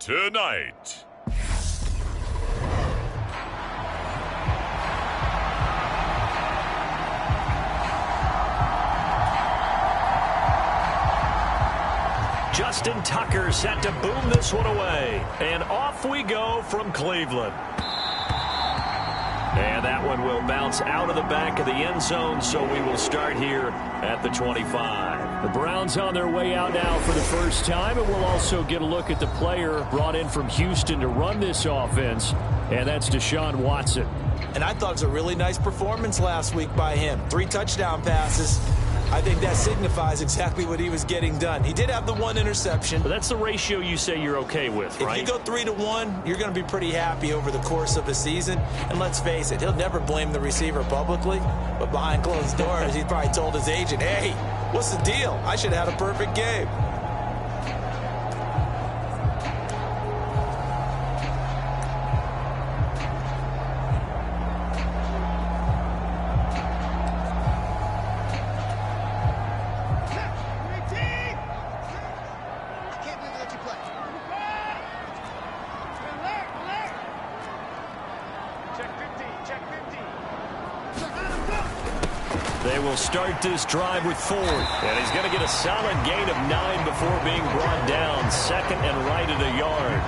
tonight. Justin Tucker set to boom this one away. And off we go from Cleveland. And that one will bounce out of the back of the end zone, so we will start here at the 25. The Browns on their way out now for the first time, and we'll also get a look at the player brought in from Houston to run this offense, and that's Deshaun Watson. And I thought it was a really nice performance last week by him. 3 touchdown passes. I think that signifies exactly what he was getting done. He did have the 1 interception. But that's the ratio you say you're okay with, right? If you go 3-1, you're going to be pretty happy over the course of a season. And let's face it, he'll never blame the receiver publicly. But behind closed doors, he probably told his agent, hey, what's the deal? I should have had a perfect game. They will start this drive with Ford. And he's going to get a solid gain of 9 before being brought down. Second and right at a yard.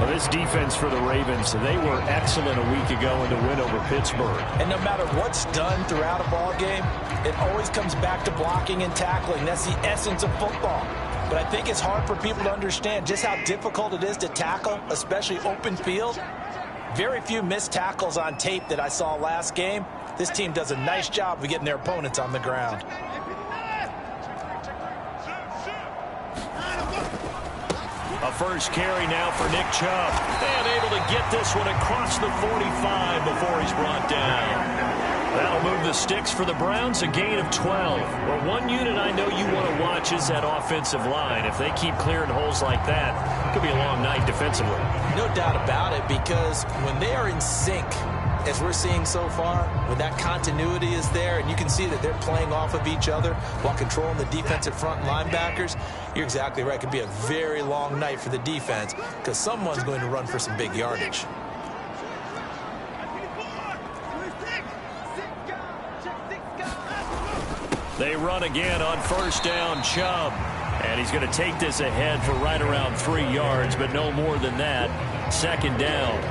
Well, this defense for the Ravens, they were excellent a week ago in the win over Pittsburgh. And no matter what's done throughout a ball game, it always comes back to blocking and tackling. That's the essence of football. But I think it's hard for people to understand just how difficult it is to tackle, especially open field. Very few missed tackles on tape that I saw last game. This team does a nice job of getting their opponents on the ground. A first carry now for Nick Chubb. And able to get this one across the 45 before he's brought down. That'll move the sticks for the Browns, a gain of 12. Well, one unit I know you want to watch is that offensive line. If they keep clearing holes like that, it could be a long night defensively. No doubt about it, because when they are in sync, as we're seeing so far, when that continuity is there, and you can see that they're playing off of each other while controlling the defensive front linebackers, you're exactly right. It could be a very long night for the defense because someone's going to run for some big yardage. They run again on first down, Chubb. And he's going to take this ahead for right around 3 yards, but no more than that. Second down.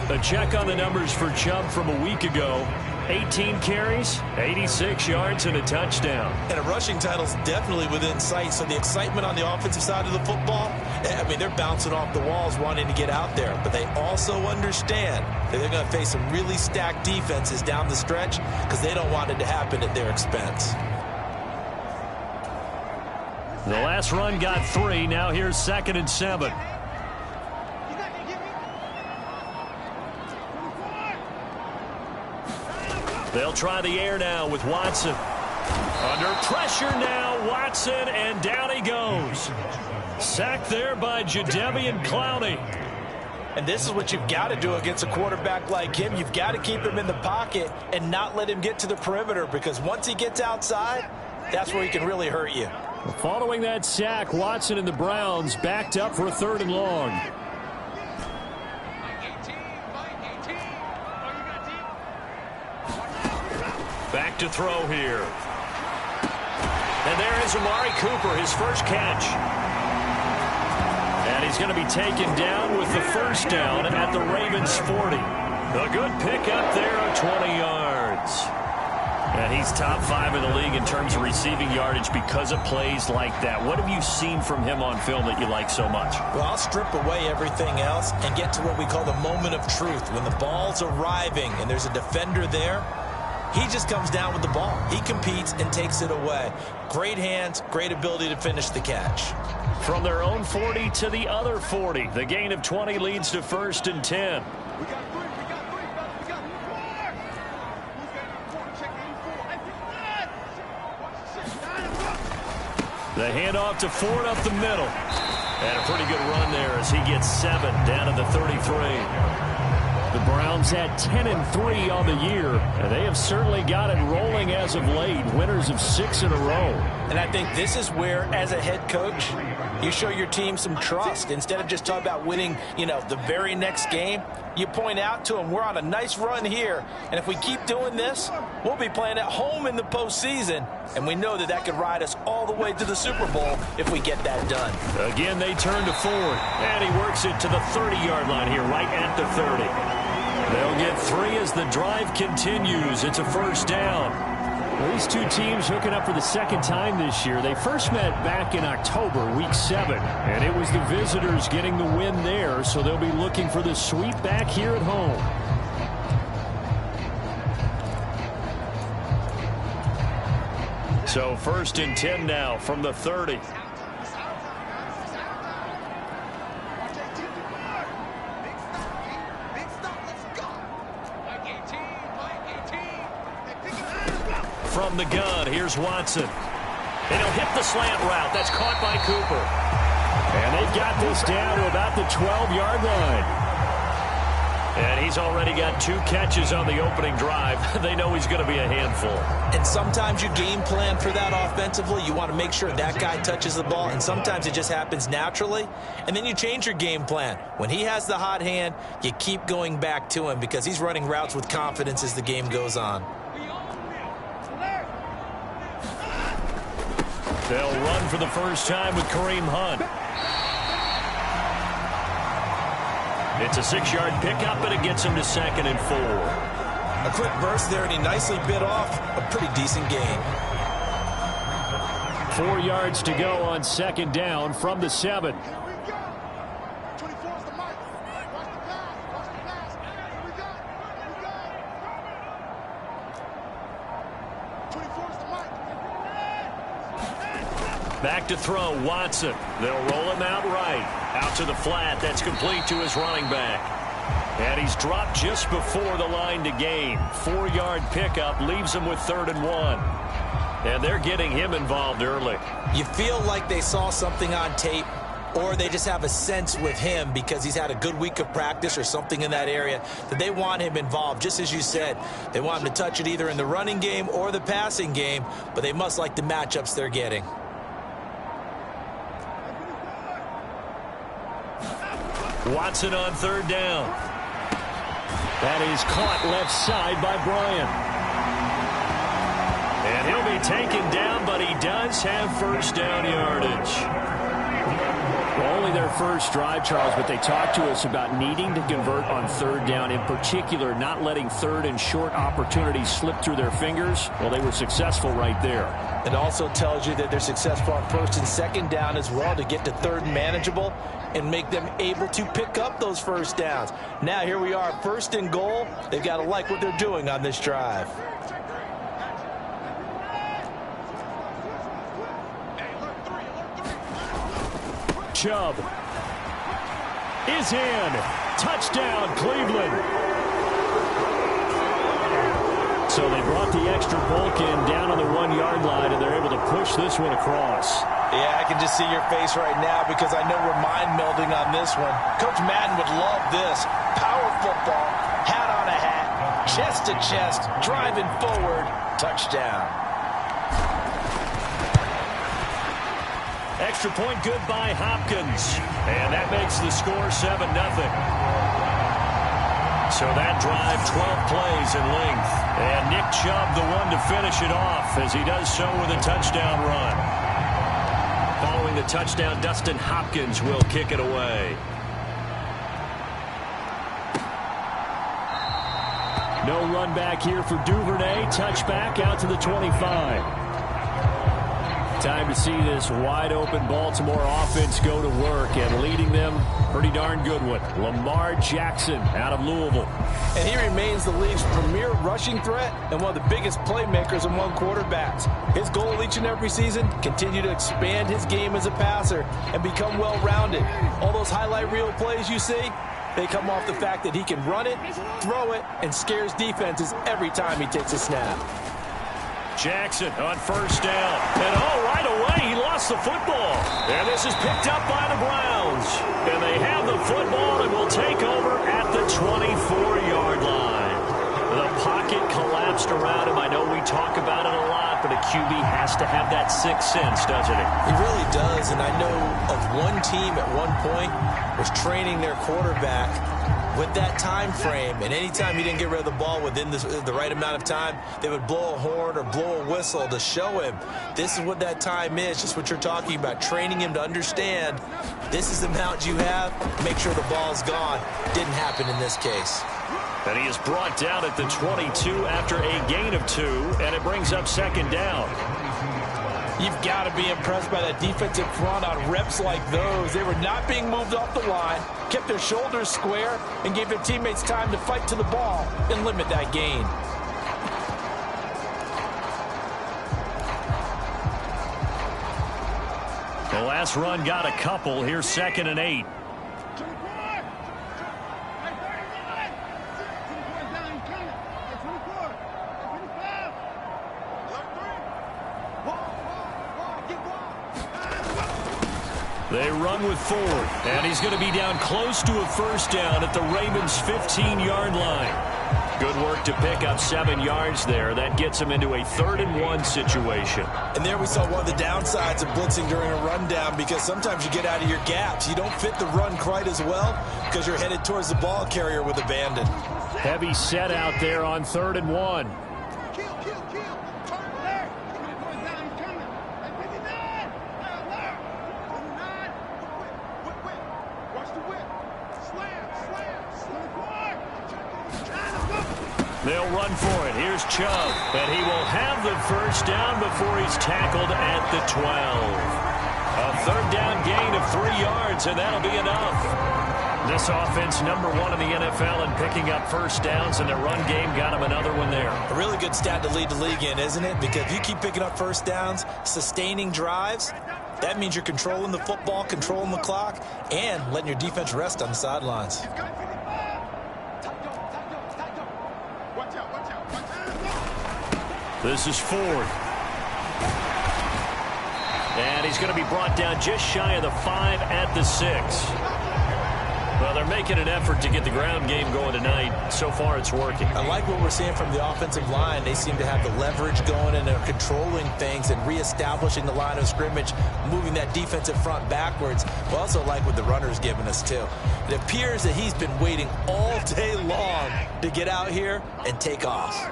A check on the numbers for Chubb from a week ago. 18 carries, 86 yards, and a touchdown. And a rushing title's definitely within sight, so the excitement on the offensive side of the football, I mean, they're bouncing off the walls wanting to get out there, but they also understand that they're going to face some really stacked defenses down the stretch because they don't want it to happen at their expense. The last run got 3. Now here's 2nd and 7. They'll try the air now with Watson. Under pressure now, Watson, and down he goes. Sacked there by Jadeveon Clowney. And this is what you've got to do against a quarterback like him. You've got to keep him in the pocket and not let him get to the perimeter, because once he gets outside, that's where he can really hurt you. Following that sack, Watson and the Browns backed up for a 3rd and long. Back to throw here. And there is Amari Cooper, his first catch. And he's going to be taken down with the first down at the Ravens 40. A good pickup there of 20 yards. And he's top 5 in the league in terms of receiving yardage because of plays like that. What have you seen from him on film that you like so much? Well, I'll strip away everything else and get to what we call the moment of truth. When the ball's arriving and there's a defender there, he just comes down with the ball. He competes and takes it away. Great hands, great ability to finish the catch. From their own 40 to the other 40. The gain of 20 leads to 1st and 10. The handoff to Ford up the middle. And a pretty good run there as he gets 7 down to the 33. The Browns at 10-3 on the year, and they have certainly got it rolling as of late, winners of 6 in a row. And I think this is where, as a head coach, you show your team some trust. Instead of just talking about winning, the very next game, you point out to them, we're on a nice run here, and if we keep doing this, we'll be playing at home in the postseason, and we know that could ride us all the way to the Super Bowl if we get that done. Again, they turn to Ford, and he works it to the 30-yard line here, right at the 30. They'll get 3 as the drive continues. It's a first down. Well, these two teams hooking up for the second time this year. They first met back in October, week 7, and it was the visitors getting the win there, so they'll be looking for the sweep back here at home. So 1st and 10 now from the 30. From the gun, here's Watson. And he'll hit the slant route. That's caught by Cooper. And they've got this down to about the 12-yard line. And he's already got 2 catches on the opening drive. They know he's going to be a handful. And sometimes you game plan for that offensively. You want to make sure that guy touches the ball, and sometimes it just happens naturally. And then you change your game plan. When he has the hot hand, you keep going back to him because he's running routes with confidence as the game goes on. They'll run for the first time with Kareem Hunt. It's a 6-yard pickup, and it gets him to 2nd and 4. A quick burst there, and he nicely bit off a pretty decent gain. 4 yards to go on 2nd down from the 7. Back to throw, Watson. They'll roll him out right. Out to the flat. That's complete to his running back. And he's dropped just before the line to gain. 4-yard pickup leaves him with 3rd and 1. And they're getting him involved early. You feel like they saw something on tape, or they just have a sense with him because he's had a good week of practice or something in that area that they want him involved. Just as you said, they want him to touch it either in the running game or the passing game, but they must like the matchups they're getting. Watson on 3rd down. That is caught left side by Bryant. And he'll be taken down, but he does have first down yardage. Only their first drive, Charles, but they talked to us about needing to convert on 3rd down, in particular not letting 3rd and short opportunities slip through their fingers. Well, they were successful right there. It also tells you that they're successful on 1st and 2nd down as well to get to 3rd and manageable and make them able to pick up those first downs. Now here we are, 1st and goal. They've got to like what they're doing on this drive. Chubb is in. Touchdown, Cleveland. So they brought the extra bulk in down on the 1-yard line, and they're able to push this one across. Yeah, I can just see your face right now because I know we're mind melding on this one. Coach Madden would love this. Power football, hat on a hat, chest to chest, driving forward, touchdown. Extra point good by Hopkins. And that makes the score 7-0. So that drive, 12 plays in length. And Nick Chubb, the one to finish it off, as he does so with a touchdown run. Following the touchdown, Dustin Hopkins will kick it away. No run back here for Duvernay. Touchback out to the 25. Time to see this wide-open Baltimore offense go to work, and leading them, pretty darn good one, Lamar Jackson out of Louisville. And he remains the league's premier rushing threat and one of the biggest playmakers among quarterbacks. His goal each and every season, continue to expand his game as a passer and become well-rounded. All those highlight reel plays you see, they come off the fact that he can run it, throw it, and scares defenses every time he takes a snap. Jackson on 1st down. And right away, he lost the football. And this is picked up by the Browns. And they have the football and will take over at the 24-yard line. The pocket collapsed around him. I know we talk about it a lot, but a QB has to have that sixth sense, doesn't it? He really does, and I know of one team at one point was training their quarterback with that time frame, and anytime he didn't get rid of the ball within the right amount of time, they would blow a horn or blow a whistle to show him this is what that time is, just what you're talking about, training him to understand this is the amount you have, make sure the ball's gone. Didn't happen in this case. And he is brought down at the 22 after a gain of 2, and it brings up second down. You've got to be impressed by that defensive front on reps like those. They were not being moved off the line, kept their shoulders square, and gave their teammates time to fight to the ball and limit that gain. The last run got a couple. Here's 2nd and 8. They run with Ford, and he's going to be down close to a first down at the Ravens' 15-yard line. Good work to pick up 7 yards there. That gets him into a 3rd and 1 situation. And there we saw one of the downsides of blitzing during a rundown, because sometimes you get out of your gaps. You don't fit the run quite as well because you're headed towards the ball carrier with abandon. Heavy set out there on 3rd and 1. They'll run for it. Here's Chubb, and he will have the first down before he's tackled at the 12. A 3rd down gain of 3 yards, and that'll be enough. This offense, number 1 in the NFL in picking up first downs, and their run game got him another one there. A really good stat to lead the league in, isn't it? Because if you keep picking up first downs, sustaining drives, that means you're controlling the football, controlling the clock, and letting your defense rest on the sidelines. This is Ford. And he's going to be brought down just shy of the 5 at the 6. Well, they're making an effort to get the ground game going tonight. So far, it's working. I like what we're seeing from the offensive line. They seem to have the leverage going, and they're controlling things and reestablishing the line of scrimmage, moving that defensive front backwards. We also like what the runner's giving us, too. It appears that he's been waiting all day long to get out here and take off.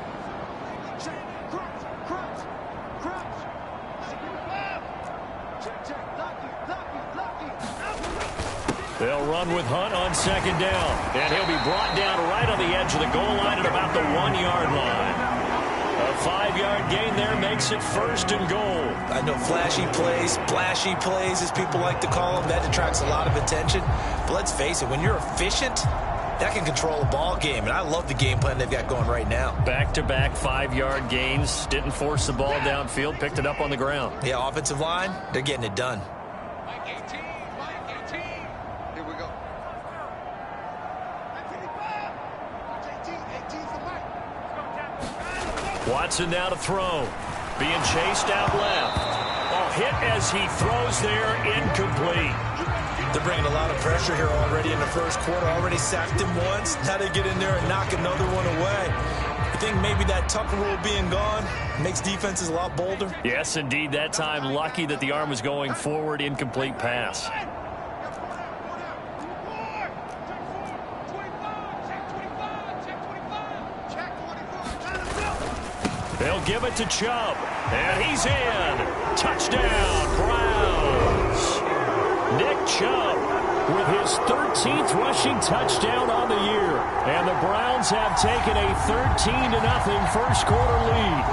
They'll run with Hunt on 2nd down. And he'll be brought down right on the edge of the goal line at about the 1-yard line. A 5-yard gain there makes it 1st and goal. I know flashy plays, splashy plays, as people like to call them, that attracts a lot of attention. But let's face it, when you're efficient, that can control a ball game. And I love the game plan they've got going right now. Back-to-back 5-yard gains. Didn't force the ball downfield. Picked it up on the ground. Yeah, offensive line, they're getting it done. Watson now to throw. Being chased out left. Oh, hit as he throws there, incomplete. They're bringing a lot of pressure here already in the first quarter. Already sacked him once. Now they get in there and knock another one away. I think maybe that Tucker rule being gone makes defenses a lot bolder. Yes, indeed. That time, lucky that the arm was going forward. Incomplete pass. They'll give it to Chubb, and he's in. Touchdown, Browns. Nick Chubb with his 13th rushing touchdown on the year. And the Browns have taken a 13-0 first quarter lead.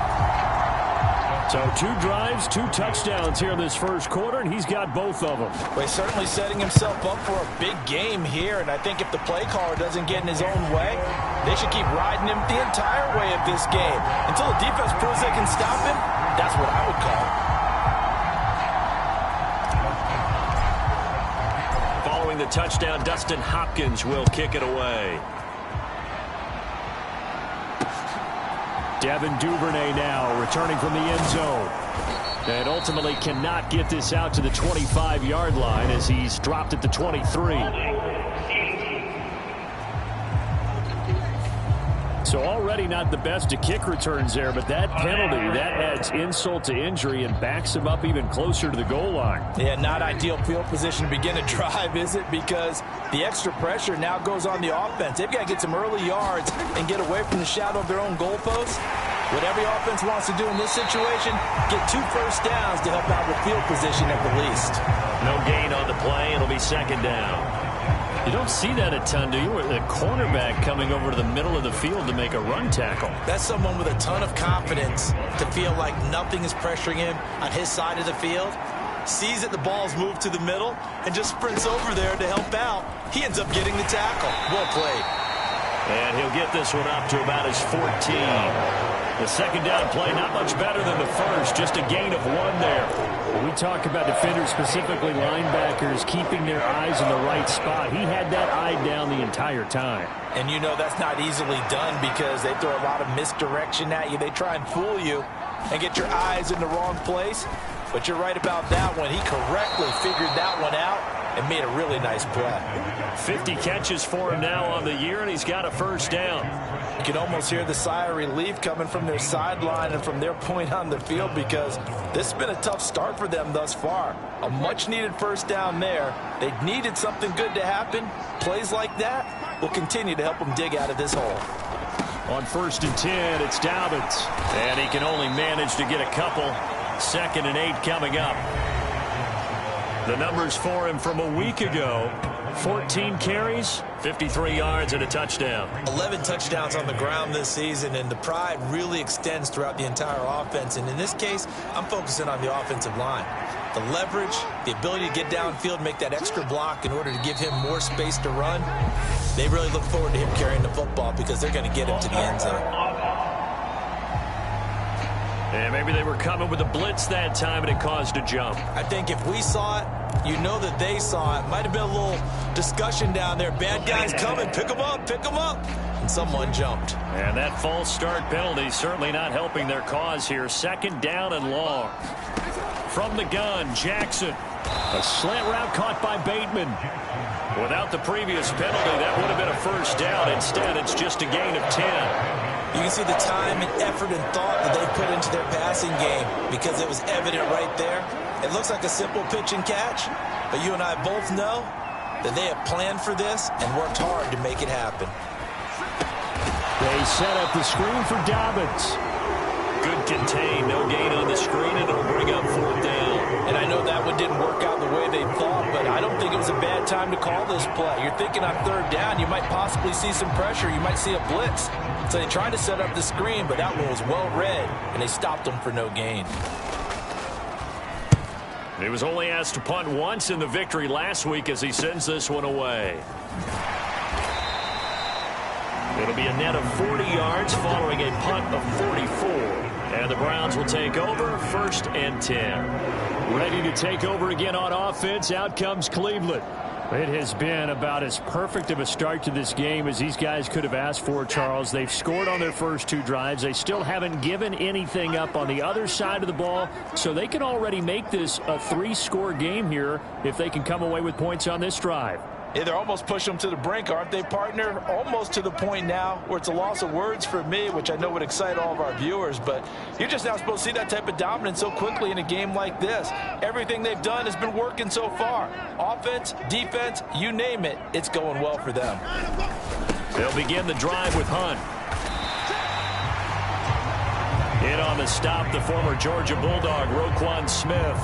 So 2 drives, 2 touchdowns here in this first quarter, and he's got both of them. Well, he's certainly setting himself up for a big game here, and I think if the play caller doesn't get in his own way, they should keep riding him the entire way of this game. Until the defense proves they can stop him, that's what I would call it. Following the touchdown, Dustin Hopkins will kick it away. Devin Duvernay now returning from the end zone. And ultimately cannot get this out to the 25-yard line as he's dropped at the 23. So already not the best to kick returns there, but that penalty, that adds insult to injury and backs him up even closer to the goal line. Yeah, not ideal field position to begin a drive, is it? Because the extra pressure now goes on the offense. They've got to get some early yards and get away from the shadow of their own goalposts. What every offense wants to do in this situation, get 2 first downs to help out with field position at the least. No gain on the play. It'll be second down. You don't see that a ton, do you? The cornerback coming over to the middle of the field to make a run tackle. That's someone with a ton of confidence to feel like nothing is pressuring him on his side of the field. Sees that the ball's moved to the middle and just sprints over there to help out. He ends up getting the tackle. Well played. And he'll get this one up to about his 14. The second down play, not much better than the first, just a gain of 1 there. When we talk about defenders, specifically linebackers, keeping their eyes in the right spot, he had that eye down the entire time. And you know that's not easily done because they throw a lot of misdirection at you. They try and fool you and get your eyes in the wrong place. But you're right about that one. He correctly figured that one out and made a really nice play. 50 catches for him now on the year, and he's got a first down. You can almost hear the sigh of relief coming from their sideline and from their point on the field because this has been a tough start for them thus far. A much-needed first down there. They needed something good to happen. Plays like that will continue to help them dig out of this hole. On 1st and 10, it's Dobbins. And he can only manage to get a couple. 2nd and 8 coming up. The numbers for him from a week ago: 14 carries, 53 yards, and a touchdown. 11 touchdowns on the ground this season, and the pride really extends throughout the entire offense. And in this case, I'm focusing on the offensive line. The leverage, the ability to get downfield, make that extra block in order to give him more space to run. They really look forward to him carrying the football because they're going to get him to the end zone. And maybe they were coming with a blitz that time, and it caused a jump. I think if we saw it, you know that they saw it. Might have been a little discussion down there. Bad guys coming. Pick them up. Pick them up. And someone jumped. And that false start penalty certainly not helping their cause here. 2nd down and long. From the gun, Jackson. A slant route caught by Bateman. Without the previous penalty, that would have been a first down. Instead, it's just a gain of 10. You can see the time and effort and thought that they put into their passing game because it was evident right there. It looks like a simple pitch and catch, but you and I both know that they have planned for this and worked hard to make it happen. They set up the screen for Dobbins. Good contain, no gain on the screen, and it'll bring up 4th down. And I know that one didn't work out the way they thought, but I don't think it was a bad time to call this play. You're thinking on 3rd down, you might possibly see some pressure. You might see a blitz. So they tried to set up the screen, but that one was well read, and they stopped them for no gain. He was only asked to punt once in the victory last week as he sends this one away. It'll be a net of 40 yards following a punt of 44. And the Browns will take over 1st and 10. Ready to take over again on offense. Out comes Cleveland. It has been about as perfect of a start to this game as these guys could have asked for, Charles. They've scored on their first 2 drives. They still haven't given anything up on the other side of the ball, so they can already make this a 3-score game here if they can come away with points on this drive. Yeah, they're almost pushing them to the brink, aren't they, partner? Almost to the point now where it's a loss of words for me, which I know would excite all of our viewers, but you're just now supposed to see that type of dominance so quickly in a game like this. Everything they've done has been working so far. Offense, defense, you name it, it's going well for them. They'll begin the drive with Hunt. In on the stop, the former Georgia Bulldog, Roquan Smith.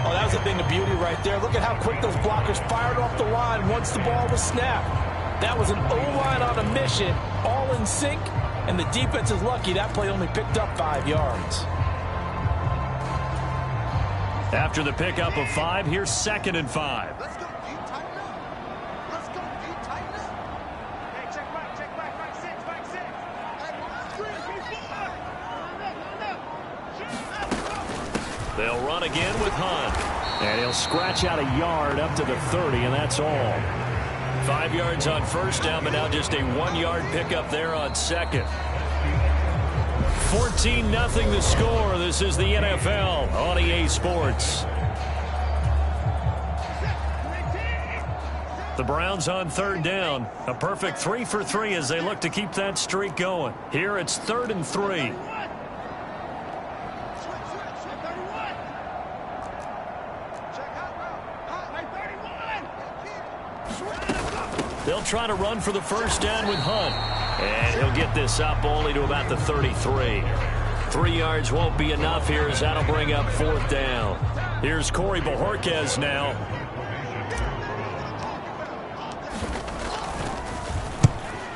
Oh, that was a thing of beauty right there. Look at how quick those blockers fired off the line once the ball was snapped. That was an O-line on a mission, all in sync, and the defense is lucky that play only picked up 5 yards. After the pickup of 5, here's 2nd and 5. Let's go deep, tighten up. Let's go deep, tighten up. Hey, check back 6, back 6. They'll run again with Hunt. And he'll scratch out a yard up to the 30, and that's all. 5 yards on 1st down, but now just a 1-yard pickup there on 2nd. 14-0 the score. This is the NFL on EA Sports. The Browns on third down. A perfect 3 for 3 as they look to keep that streak going. Here it's 3rd and 3. They'll try to run for the first down with Hunt. And he'll get this up only to about the 33. 3 yards won't be enough here as that'll bring up 4th down. Here's Corey Bojorquez now.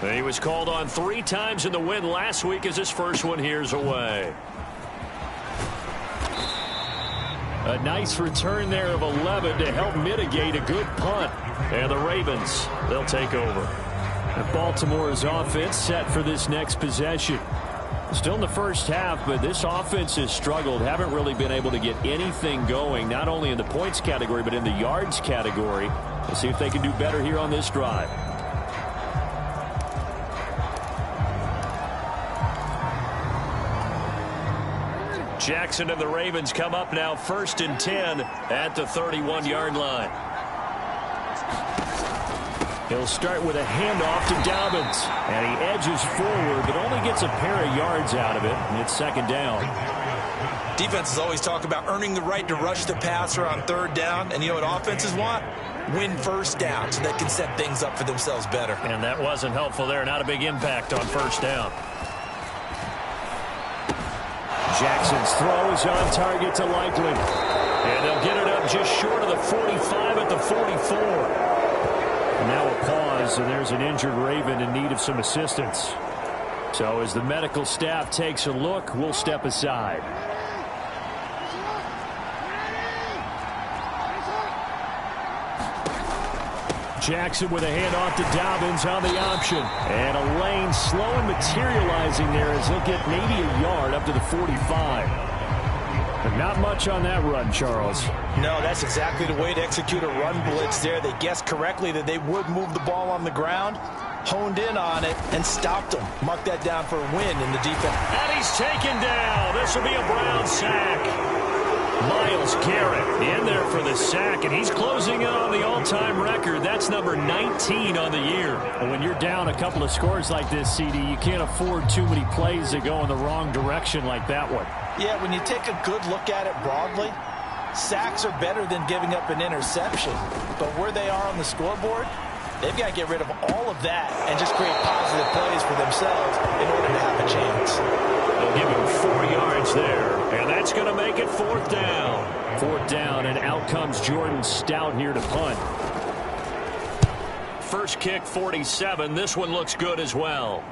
He was called on 3 times in the win last week as his first one here's away. A nice return there of 11 to help mitigate a good punt. And the Ravens, they'll take over. And Baltimore's offense set for this next possession. Still in the first half, but this offense has struggled. Haven't really been able to get anything going, not only in the points category, but in the yards category. We'll see if they can do better here on this drive. Jackson and the Ravens come up now 1st and 10 at the 31-yard line. He'll start with a handoff to Dobbins. And he edges forward, but only gets a pair of yards out of it. And it's 2nd down. Defenses always talk about earning the right to rush the passer on 3rd down. And you know what offenses want? Win 1st down so they can set things up for themselves better. And that wasn't helpful there. Not a big impact on 1st down. Jackson's throw is on target to Likely. And they'll get it up just short of the 45 at the 44. And now a pause, and there's an injured Raven in need of some assistance. So as the medical staff takes a look, we'll step aside. Jackson with a handoff to Dobbins on the option. And a lane slow and materializing there as he'll get maybe a yard up to the 45. But not much on that run, Charles. No, that's exactly the way to execute a run blitz there. They guessed correctly that they would move the ball on the ground, honed in on it, and stopped them. Mark that down for a win in the defense. And he's taken down. This will be a Brown sack. Myles Garrett in there for the sack, and he's closing in on the all-time record. That's number 19 on the year. And when you're down a couple of scores like this, CD, you can't afford too many plays that go in the wrong direction like that one. Yeah, when you take a good look at it broadly, sacks are better than giving up an interception. But where they are on the scoreboard, they've got to get rid of all of that and just create positive plays for themselves in order to have a chance. They'll give him 4 yards there, and that's going to make it 4th down. 4th down, and out comes Jordan Stout here to punt. First kick, 47. This one looks good as well.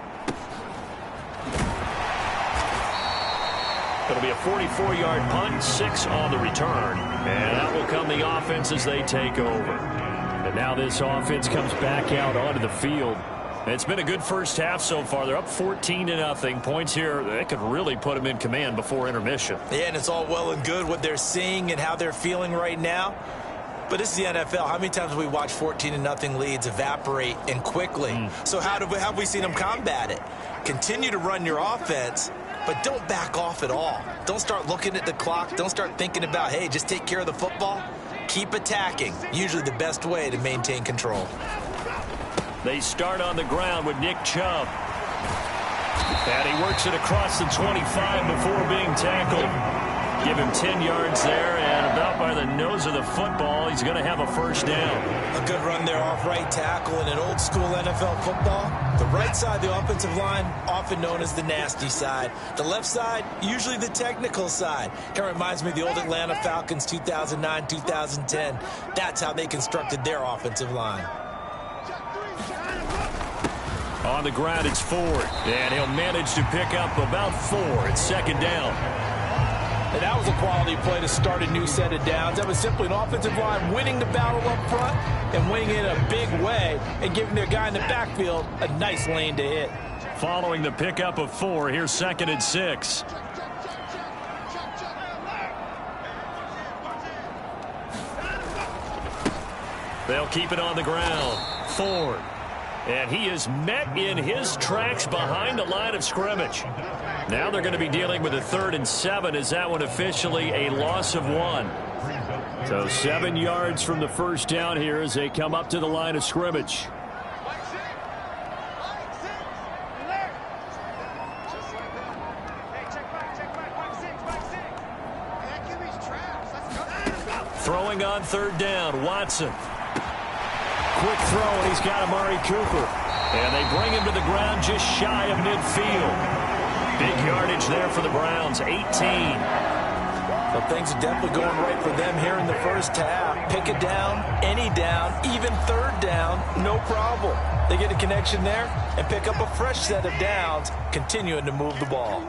It'll be a 44-yard punt, 6 on the return. And out will come the offense as they take over. And now this offense comes back out onto the field. It's been a good first half so far. They're up 14-0. Points here, they could really put them in command before intermission. Yeah, and it's all well and good what they're seeing and how they're feeling right now. But this is the NFL. How many times have we watched 14-0 leads evaporate and quickly? So how have we seen them combat it? Continue to run your offense, but don't back off at all. Don't start looking at the clock. Don't start thinking about, hey, just take care of the football. Keep attacking. Usually the best way to maintain control. They start on the ground with Nick Chubb. And he works it across the 25 before being tackled. Give him 10 yards there, and about by the nose of the football, he's going to have a first down. A good run there off right tackle in an old-school NFL football. The right side, the offensive line, often known as the nasty side. The left side, usually the technical side. Kind of reminds me of the old Atlanta Falcons 2009-2010. That's how they constructed their offensive line. On the ground, it's Ford, and he'll manage to pick up about 4. It's 2nd down. And that was a quality play to start a new set of downs. That was simply an offensive line winning the battle up front and winning it in a big way and giving their guy in the backfield a nice lane to hit. Following the pickup of 4, here's 2nd and 6. They'll keep it on the ground. Ford. And he is met in his tracks behind the line of scrimmage. Now they're going to be dealing with a 3rd and 7 as that one officially a loss of 1. So 7 yards from the first down here as they come up to the line of scrimmage. Throwing on 3rd down, Watson. Quick throw, and he's got Amari Cooper. And they bring him to the ground just shy of midfield. Big yardage there for the Browns, 18. Well, things are definitely going right for them here in the first half. Pick a down, any down, even 3rd down, no problem. They get a connection there and pick up a fresh set of downs, continuing to move the ball.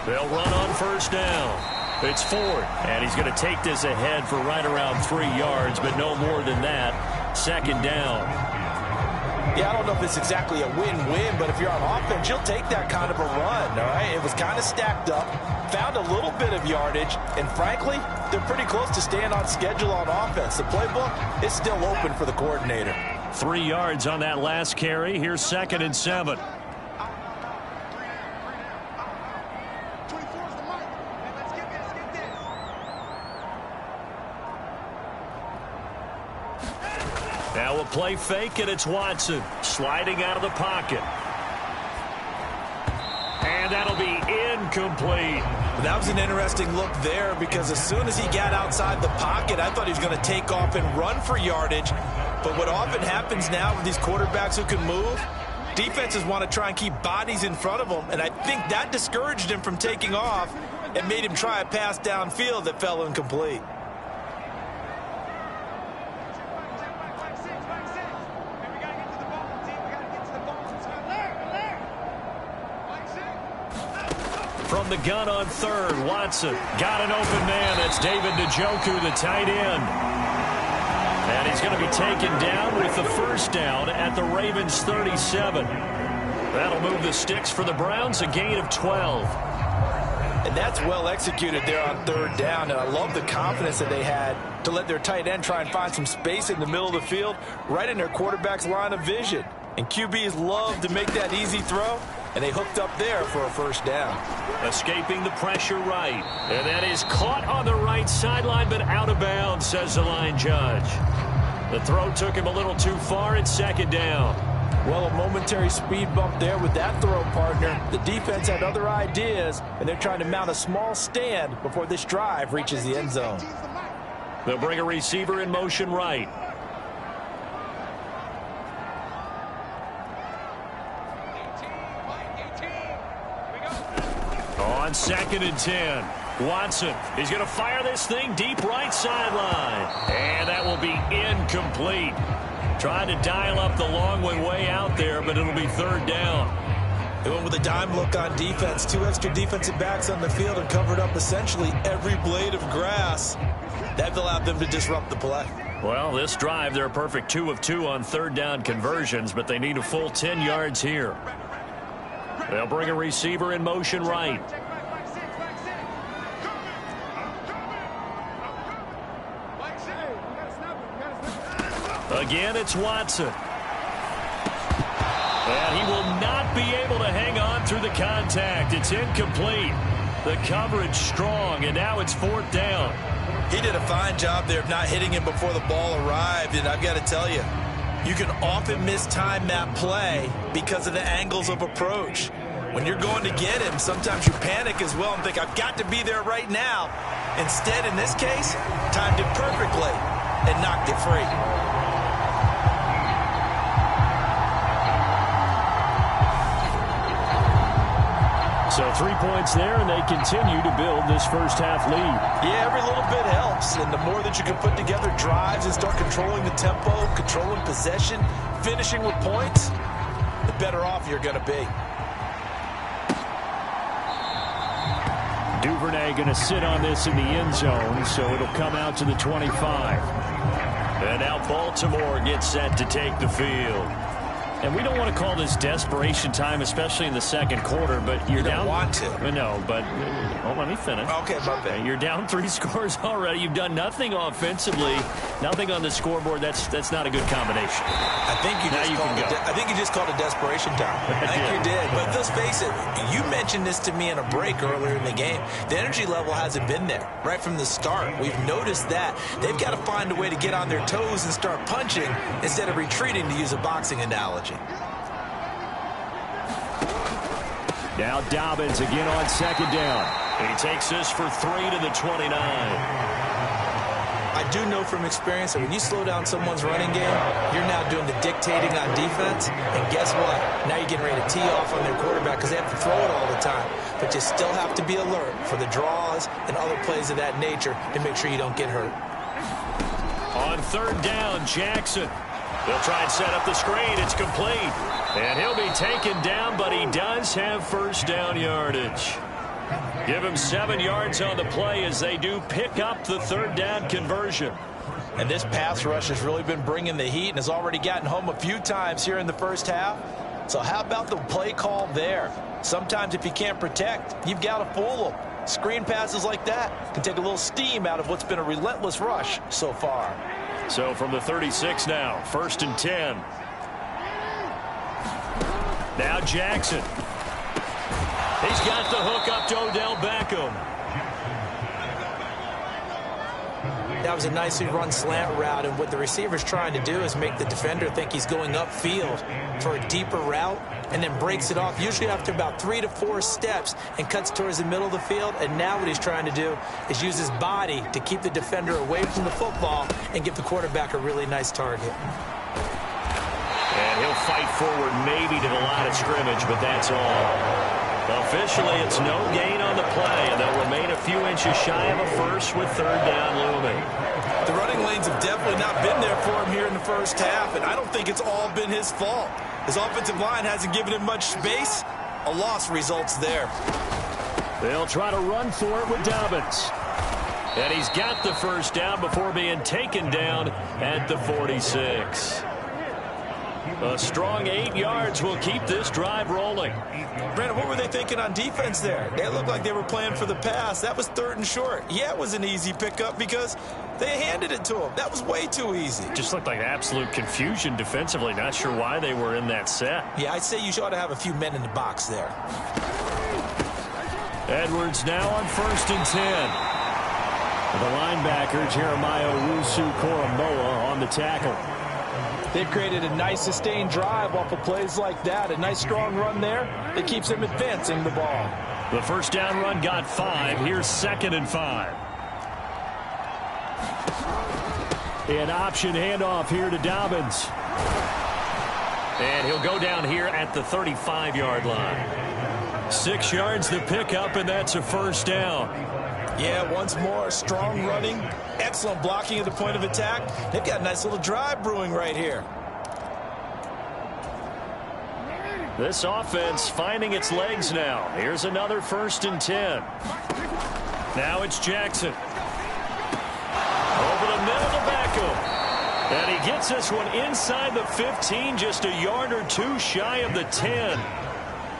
They'll run on 1st down. It's Ford, and he's going to take this ahead for right around 3 yards, but no more than that. 2nd down. Yeah, I don't know if it's exactly a win-win, but if you're on offense, you'll take that kind of a run, all right? It was kind of stacked up, found a little bit of yardage, and frankly, they're pretty close to staying on schedule on offense. The playbook is still open for the coordinator. 3 yards on that last carry. Here's 2nd and 7. Now a play fake, and it's Watson sliding out of the pocket. And that'll be incomplete. That was an interesting look there because as soon as he got outside the pocket, I thought he was going to take off and run for yardage. But what often happens now with these quarterbacks who can move, defenses want to try and keep bodies in front of them, and I think that discouraged him from taking off and made him try a pass downfield that fell incomplete. From the gun on 3rd, Watson got an open man. That's David Njoku, the tight end. And he's going to be taken down with the 1st down at the Ravens' 37. That'll move the sticks for the Browns, a gain of 12. And that's well executed there on 3rd down, and I love the confidence that they had to let their tight end try and find some space in the middle of the field, right in their quarterback's line of vision. And QBs love to make that easy throw, and they hooked up there for a 1st down. Escaping the pressure right. And that is caught on the right sideline, but out of bounds, says the line judge. The throw took him a little too far. It's 2nd down. Well, a momentary speed bump there with that throw, partner. The defense had other ideas, and they're trying to mount a small stand before this drive reaches the end zone. They'll bring a receiver in motion right. On 2nd and 10, Watson is going to fire this thing deep right sideline. And that will be incomplete. Trying to dial up the long one way out there, but it'll be 3rd down. They went with a dime look on defense. 2 extra defensive backs on the field and covered up essentially every blade of grass. That allowed them to disrupt the play. Well, this drive, they're a perfect 2 of 2 on 3rd down conversions, but they need a full 10 yards here. They'll bring a receiver in motion right. Again, it's Watson. And he will not be able to hang on through the contact. It's incomplete. The coverage strong, and now it's 4th down. He did a fine job there of not hitting him before the ball arrived, and I've got to tell you, you can often mistime that play because of the angles of approach. When you're going to get him, sometimes you panic as well and think, I've got to be there right now. Instead, in this case, timed it perfectly and knocked it free. So 3 points there, and they continue to build this first half lead. Yeah, every little bit helps, and the more that you can put together drives and start controlling the tempo, controlling possession, finishing with points, the better off you're going to be. Duvernay going to sit on this in the end zone, so it'll come out to the 25. And now Baltimore gets set to take the field. And we don't want to call this desperation time, especially in the second quarter, but you're down. You don't want to. No, but let me finish. Okay, my bad. You're down 3 scores already. You've done nothing offensively, nothing on the scoreboard. That's not a good combination. I think you just called it desperation time. I think you did. But let's face it, you mentioned this to me in a break earlier in the game. The energy level hasn't been there right from the start. We've noticed that. They've got to find a way to get on their toes and start punching instead of retreating, to use a boxing analogy. Now Dobbins again on second down. He takes this for 3 to the 29. I do know from experience that when you slow down someone's running game, you're now doing the dictating on defense. And guess what? Now you're getting ready to tee off on their quarterback because they have to throw it all the time. But you still have to be alert for the draws and other plays of that nature to make sure you don't get hurt. On third down, Jackson. They'll try and set up the screen. It's complete. And he'll be taken down, but he does have first down yardage. Give him 7 yards on the play as they do pick up the third down conversion. And this pass rush has really been bringing the heat and has already gotten home a few times here in the first half. So how about the play call there? Sometimes if you can't protect, you've got to fool them. Screen passes like that can take a little steam out of what's been a relentless rush so far. So from the 36 now, 1st and 10. Now Jackson. He's got the hook up to Odell Beckham. That was a nicely run slant route, and what the receiver's trying to do is make the defender think he's going upfield for a deeper route and then breaks it off, usually after about 3 to 4 steps, and cuts towards the middle of the field. And now what he's trying to do is use his body to keep the defender away from the football and give the quarterback a really nice target. And he'll fight forward maybe to the line of scrimmage, but that's all. Officially, it's no gain on the play, and they'll remain a few inches shy of a first with third down looming. The running lanes have definitely not been there for him here in the first half, and I don't think it's all been his fault. His offensive line hasn't given him much space. A loss results there. They'll try to run for it with Dobbins. And he's got the first down before being taken down at the 46. A strong 8 yards will keep this drive rolling. Brandon, what were they thinking on defense there? They looked like they were playing for the pass. That was 3rd and short. Yeah, it was an easy pickup because they handed it to him. That was way too easy. Just looked like absolute confusion defensively. Not sure why they were in that set. Yeah, I'd say you ought to have a few men in the box there. Edwards now on 1st and 10. The linebacker, Jeremiah Owusu-Koramoah, on the tackle. They've created a nice sustained drive off of plays like that. A nice strong run there that keeps them advancing the ball. The first down run got 5. Here's 2nd and 5. An option handoff here to Dobbins. And he'll go down here at the 35-yard line. 6 yards to pick up, and that's a first down. Yeah, once more, strong running, excellent blocking at the point of attack. They've got a nice little drive brewing right here. This offense finding its legs now. Here's another 1st and 10. Now it's Jackson. Over the middle to Beckham. And he gets this one inside the 15, just a yard or 2 shy of the 10.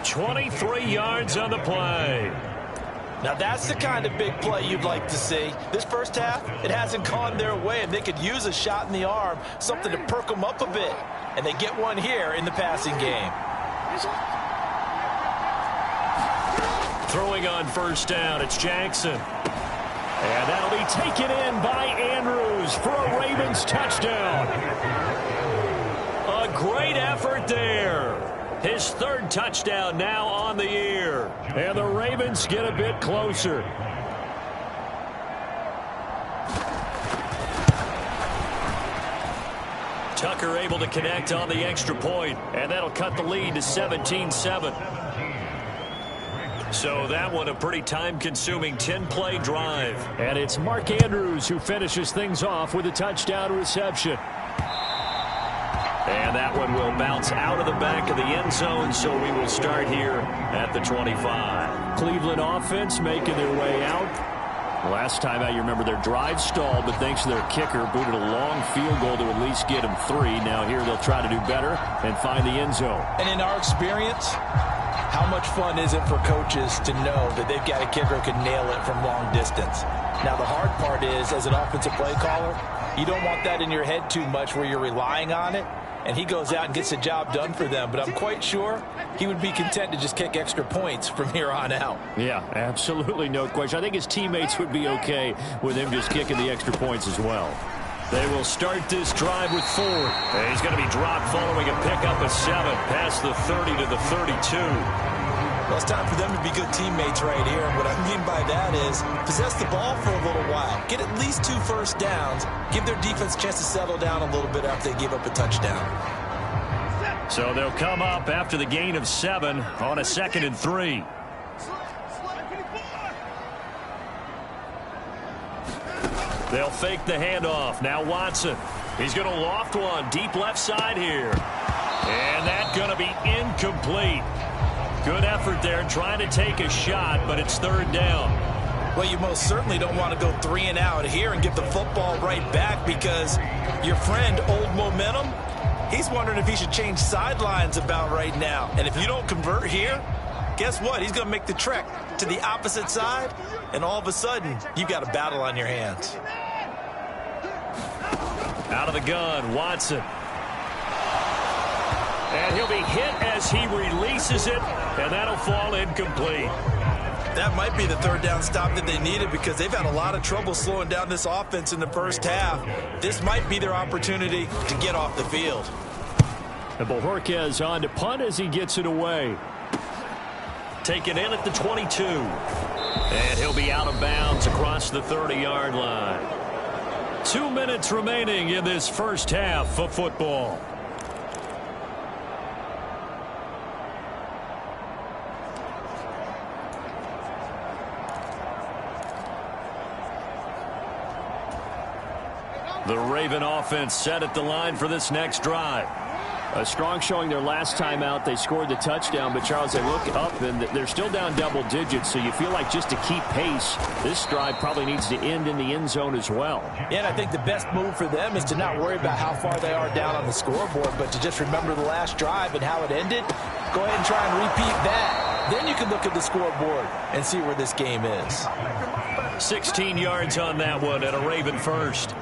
23 yards on the play. Now that's the kind of big play you'd like to see. This first half, it hasn't gone their way, and they could use a shot in the arm, something to perk them up a bit. And they get one here in the passing game. Throwing on first down, it's Jackson. And that'll be taken in by Andrews for a Ravens touchdown. A great effort there. His 3rd touchdown now on the year. And the Ravens get a bit closer. Tucker able to connect on the extra point, and that'll cut the lead to 17-7. So that one a pretty time-consuming 10-play drive. And it's Mark Andrews who finishes things off with a touchdown reception. And that one will bounce out of the back of the end zone, so we will start here at the 25. Cleveland offense making their way out. Last time out, you remember their drive stalled, but thanks to their kicker, booted a long field goal to at least get them 3. Now here they'll try to do better and find the end zone. And in our experience, how much fun is it for coaches to know that they've got a kicker who can nail it from long distance? Now the hard part is, as an offensive play caller, you don't want that in your head too much where you're relying on it. And he goes out and gets the job done for them. But I'm quite sure he would be content to just kick extra points from here on out. Yeah, absolutely no question. I think his teammates would be okay with him just kicking the extra points as well. They will start this drive with 4. And he's going to be dropped following a pickup of 7 past the 30 to the 32. Well, it's time for them to be good teammates right here. And what I mean by that is possess the ball for a little while. Get at least 2 first downs. Give their defense a chance to settle down a little bit after they give up a touchdown. So they'll come up after the gain of 7 on a 2nd and 3. They'll fake the handoff. Now Watson. He's going to loft one deep left side here. And that's going to be incomplete. Good effort there trying to take a shot, but it's 3rd down. Well, you most certainly don't want to go 3 and out here and give the football right back because your friend, Old Momentum, he's wondering if he should change sidelines about right now. And if you don't convert here, guess what? He's going to make the trek to the opposite side, and all of a sudden, you've got a battle on your hands. Out of the gun, Watson. And he'll be hit as he releases it, and that'll fall incomplete. That might be the 3rd down stop that they needed because they've had a lot of trouble slowing down this offense in the first half. This might be their opportunity to get off the field. And Bojorquez on to punt as he gets it away. Taken in at the 22. And he'll be out of bounds across the 30-yard line. 2 minutes remaining in this first half of football. The Raven offense set at the line for this next drive. A strong showing their last time out. They scored the touchdown, but Charles, they look up and they're still down double digits, so you feel like just to keep pace, this drive probably needs to end in the end zone as well. Yeah, and I think the best move for them is to not worry about how far they are down on the scoreboard, but to just remember the last drive and how it ended. Go ahead and try and repeat that. Then you can look at the scoreboard and see where this game is. 16 yards on that one and a Raven first.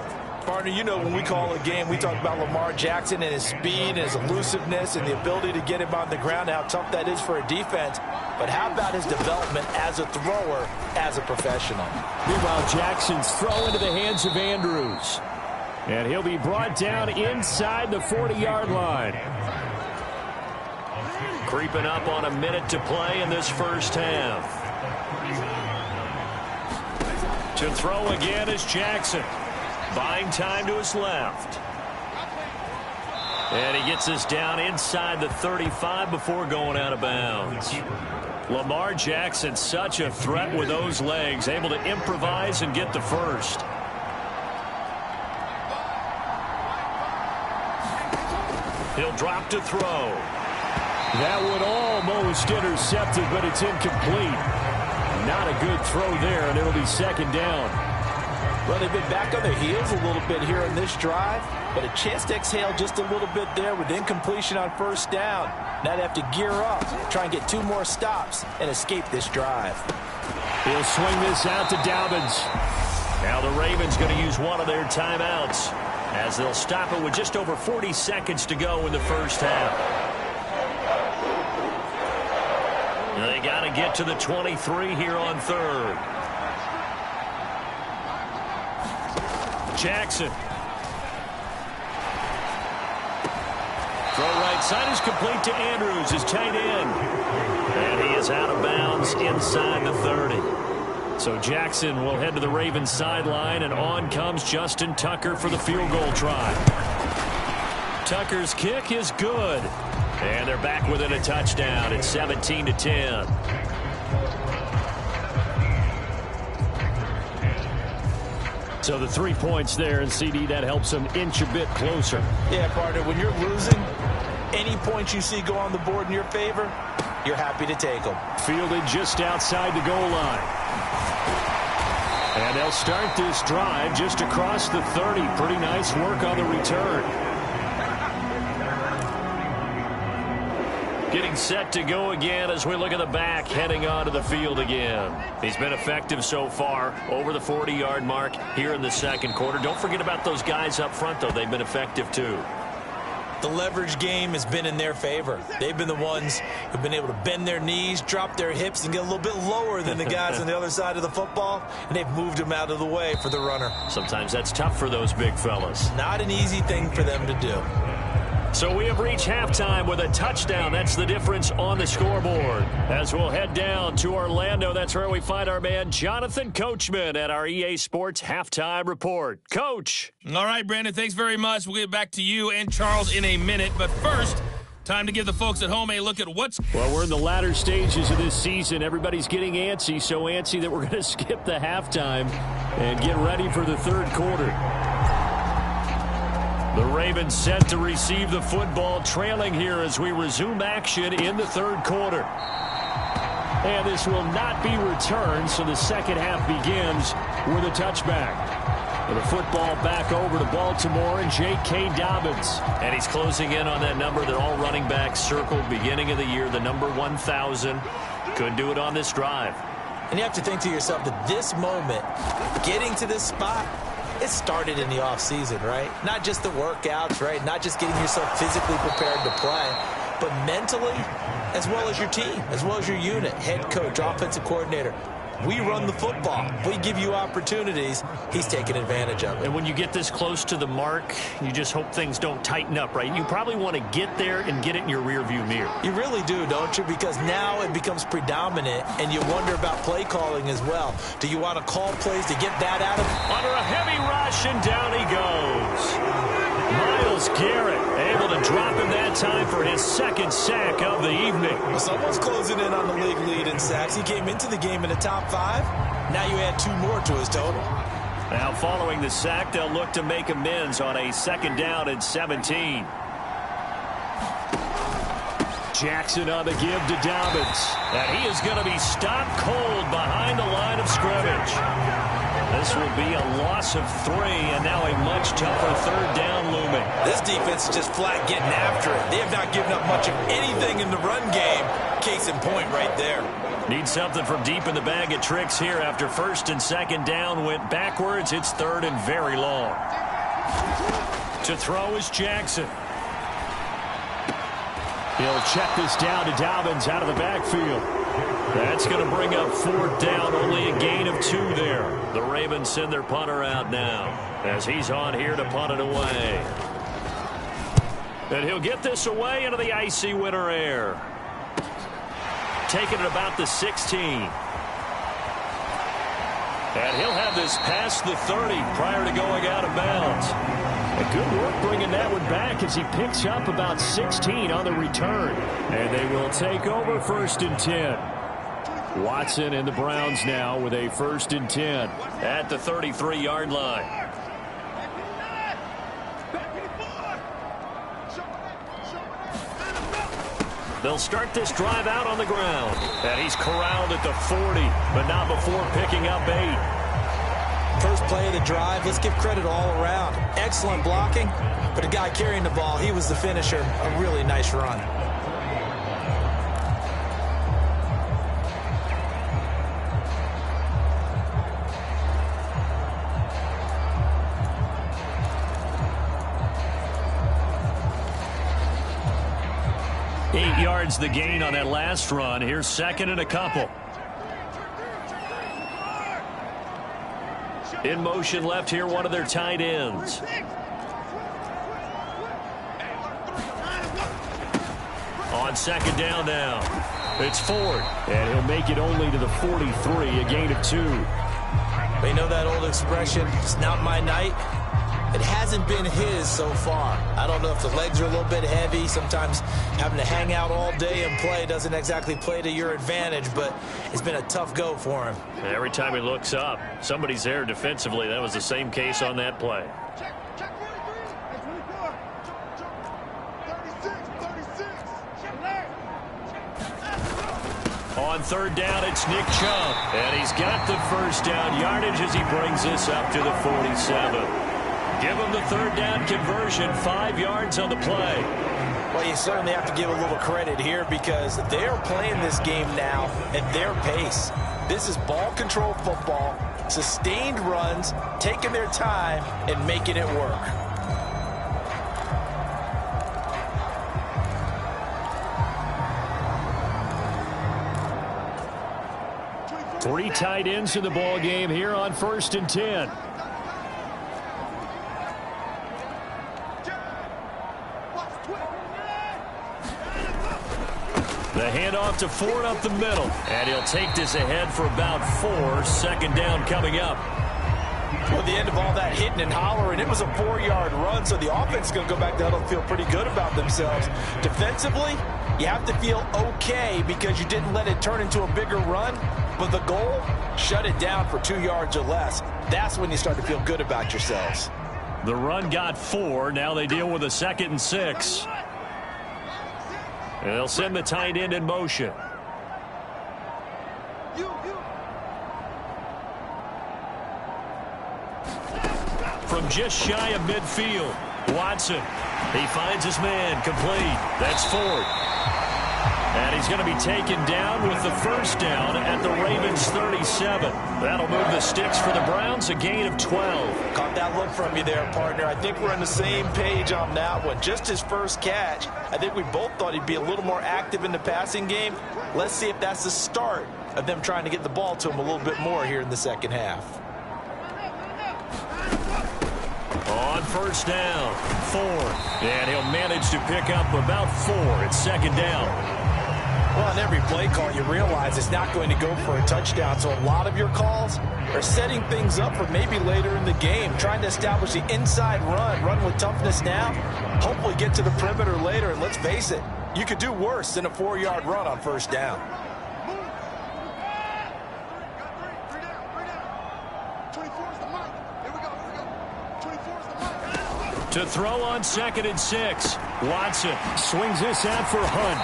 Partner, you know when we call a game, we talk about Lamar Jackson and his speed and his elusiveness and the ability to get him on the ground, how tough that is for a defense. But how about his development as a thrower, as a professional? Meanwhile, Jackson's throw into the hands of Andrews. And he'll be brought down inside the 40-yard line. Creeping up on a minute to play in this first half. To throw again is Jackson. Buying time to his left. And he gets us down inside the 35 before going out of bounds. Lamar Jackson, such a threat with those legs, able to improvise and get the first. He'll drop to throw. That one almost intercepted, but it's incomplete. Not a good throw there, and it'll be 2nd down. Well, they've been back on their heels a little bit here in this drive, but a chance to exhale just a little bit there with incompletion on 1st down. Now they have to gear up, try and get 2 more stops, and escape this drive. He'll swing this out to Dobbins. Now the Ravens going to use one of their timeouts as they'll stop it with just over 40 seconds to go in the first half. They got to get to the 23 here on 3rd. Jackson. Throw right side is complete to Andrews, his tight end. And he is out of bounds inside the 30. So Jackson will head to the Ravens sideline, and on comes Justin Tucker for the field goal try. Tucker's kick is good. And they're back within a touchdown at 17-10. So the 3 points there, and CD, that helps them inch a bit closer. Yeah, partner, when you're losing, any points you see go on the board in your favor, you're happy to take them. Fielded just outside the goal line. And they'll start this drive just across the 30. Pretty nice work on the return. Getting set to go again as we look at the back, heading onto the field again. He's been effective so far, over the 40-yard mark here in the second quarter. Don't forget about those guys up front, though. They've been effective, too. The leverage game has been in their favor. They've been the ones who've been able to bend their knees, drop their hips, and get a little bit lower than the guys on the other side of the football, and they've moved them out of the way for the runner. Sometimes that's tough for those big fellas. Not an easy thing for them to do. So we have reached halftime with a touchdown. That's the difference on the scoreboard. As we'll head down to Orlando, that's where we find our man Jonathan Coachman at our EA Sports Halftime Report. Coach. All right, Brandon, thanks very much. We'll get back to you and Charles in a minute. But first, time to give the folks at home a look at what's... Well, we're in the latter stages of this season. Everybody's getting antsy, so antsy that we're going to skip the halftime and get ready for the third quarter. The Ravens set to receive the football, trailing here as we resume action in the third quarter. And this will not be returned, so the second half begins with a touchback. And the football back over to Baltimore and J.K. Dobbins. And he's closing in on that number that all running backs circled beginning of the year, the number 1,000. Could do it on this drive. And you have to think to yourself that this moment, getting to this spot, it started in the offseason, right? Not just the workouts, right? Not just getting yourself physically prepared to play, but mentally, as well as your team, as well as your unit, head coach, offensive coordinator. We run the football. We give you opportunities. He's taking advantage of it. And when you get this close to the mark, you just hope things don't tighten up, right? You probably want to get there and get it in your rearview mirror. You really do, don't you? Because now it becomes predominant, and you wonder about play calling as well. Do you want to call plays to get that out of him? Under a heavy rush, and down he goes. Myles Garrett able to drop him that time for his second sack of the evening. Well, someone's closing in on the league lead in sacks. He came into the game in the top 5. Now you add 2 more to his total. Now following the sack, they'll look to make amends on a second down and 17. Jackson on the give to Dobbins. And he is going to be stopped cold behind the line of scrimmage. This will be a loss of 3, and now a much tougher third down looming. This defense is just flat getting after it. They have not given up much of anything in the run game. Case in point right there. Need something from deep in the bag of tricks here after first and second down went backwards. It's third and very long. To throw is Jackson. He'll check this down to Dobbins out of the backfield. That's going to bring up 4th down, only a gain of 2 there. The Ravens send their punter out now as he's on here to punt it away. And he'll get this away into the icy winter air. Taking it about the 16. And he'll have this past the 30 prior to going out of bounds. And good work bringing that one back as he picks up about 16 on the return. And they will take over 1st and 10. Watson and the Browns now with a 1st and 10 at the 33-yard line. They'll start this drive out on the ground. And he's corralled at the 40, but not before picking up 8. First play of the drive, let's give credit all around. Excellent blocking, but the guy carrying the ball, he was the finisher. A really nice run. Eight yards the gain on that last run. Here's second and a couple. In motion left here, one of their tight ends. On second down now. It's Ford. And he'll make it only to the 43, a gain of 2. They know that old expression, it's not my night. It hasn't been his so far. I don't know if the legs are a little bit heavy. Sometimes having to hang out all day and play doesn't exactly play to your advantage, but it's been a tough go for him. Every time he looks up, somebody's there defensively. That was the same case on that play. on third down, it's Nick Chubb. And he's got the first down yardage as he brings this up to the 47. Give him the third down conversion, 5 yards on the play. Well, you certainly have to give a little credit here because they are playing this game now at their pace. This is ball control football, sustained runs, taking their time and making it work. Three tight ends in the ball game here on 1st and 10. The handoff to Ford up the middle. And he'll take this ahead for about 4. Second down coming up. Well, the end of all that hitting and hollering, it was a 4-yard run, so the offense is going to go back to huddle and feel pretty good about themselves. Defensively, you have to feel okay because you didn't let it turn into a bigger run. But the goal, shut it down for 2 yards or less. That's when you start to feel good about yourselves. The run got 4. Now they deal with a 2nd and 6. And they'll send the tight end in motion. From just shy of midfield, Watson. He finds his man, complete. That's Ford. And he's going to be taken down with the first down at the Ravens' 37. That'll move the sticks for the Browns, a gain of 12. Caught that look from you there, partner. I think we're on the same page on that one. Just his first catch. I think we both thought he'd be a little more active in the passing game. Let's see if that's the start of them trying to get the ball to him a little bit more here in the second half. On first down, Ford. And he'll manage to pick up about 4 at second down. Well, on every play call, you realize it's not going to go for a touchdown. So a lot of your calls are setting things up for maybe later in the game, trying to establish the inside run with toughness now, hopefully get to the perimeter later. And let's face it, you could do worse than a 4-yard run on first down. To throw on 2nd and 6. Watson swings this out for Hunt.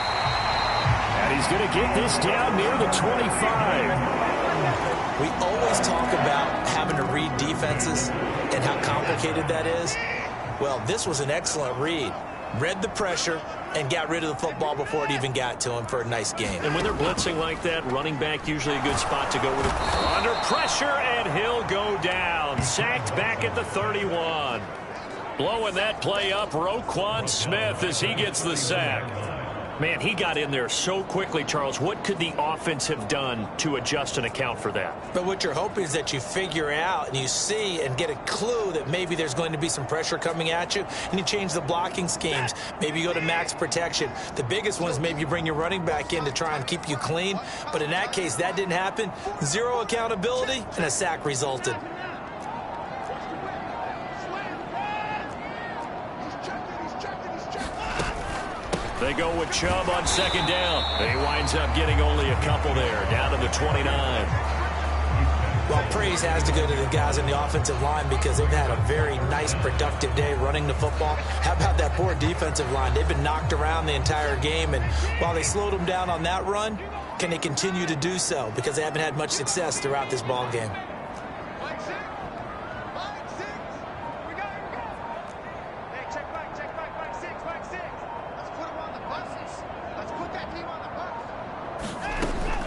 And he's going to get this down near the 25. We always talk about having to read defenses and how complicated that is. Well, this was an excellent read. Read the pressure and got rid of the football before it even got to him for a nice gain. And when they're blitzing like that, running back usually a good spot to go with it. Under pressure, and he'll go down. Sacked back at the 31. Blowing that play up, Roquan Smith as he gets the sack. Man, he got in there so quickly, Charles. What could the offense have done to adjust and account for that? But what you're hoping is that you figure out and you see and get a clue that maybe there's going to be some pressure coming at you, and you change the blocking schemes. Maybe you go to max protection. The biggest one is maybe you bring your running back in to try and keep you clean. But in that case, that didn't happen. 0 accountability, and a sack resulted. They go with Chubb on second down. He winds up getting only a couple there, down to the 29. Well, praise has to go to the guys in the offensive line because they've had a very nice, productive day running the football. How about that poor defensive line? They've been knocked around the entire game, and while they slowed them down on that run, can they continue to do so? Because they haven't had much success throughout this ball game.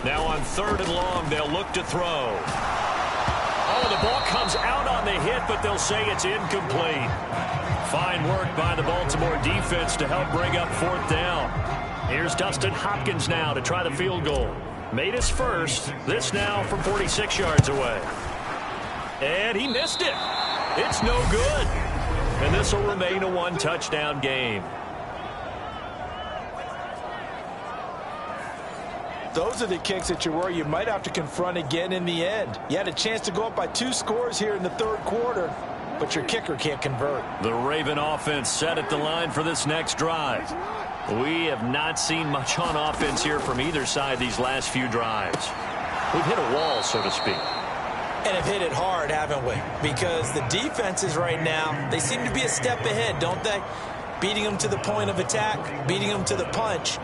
Now on 3rd and long, they'll look to throw. Oh, the ball comes out on the hit, but they'll say it's incomplete. Fine work by the Baltimore defense to help bring up 4th down. Here's Dustin Hopkins now to try the field goal. Made his first. This now from 46 yards away. And he missed it. It's no good. And this will remain a 1-touchdown game. Those are the kicks that you worry you might have to confront again in the end. You had a chance to go up by 2 scores here in the 3rd quarter, but your kicker can't convert. The Raven offense set at the line for this next drive. We have not seen much on offense here from either side these last few drives. We've hit a wall, so to speak. And have hit it hard, haven't we? Because the defenses right now, they seem to be a step ahead, don't they? beating them to the point of attack, beating them to the punch.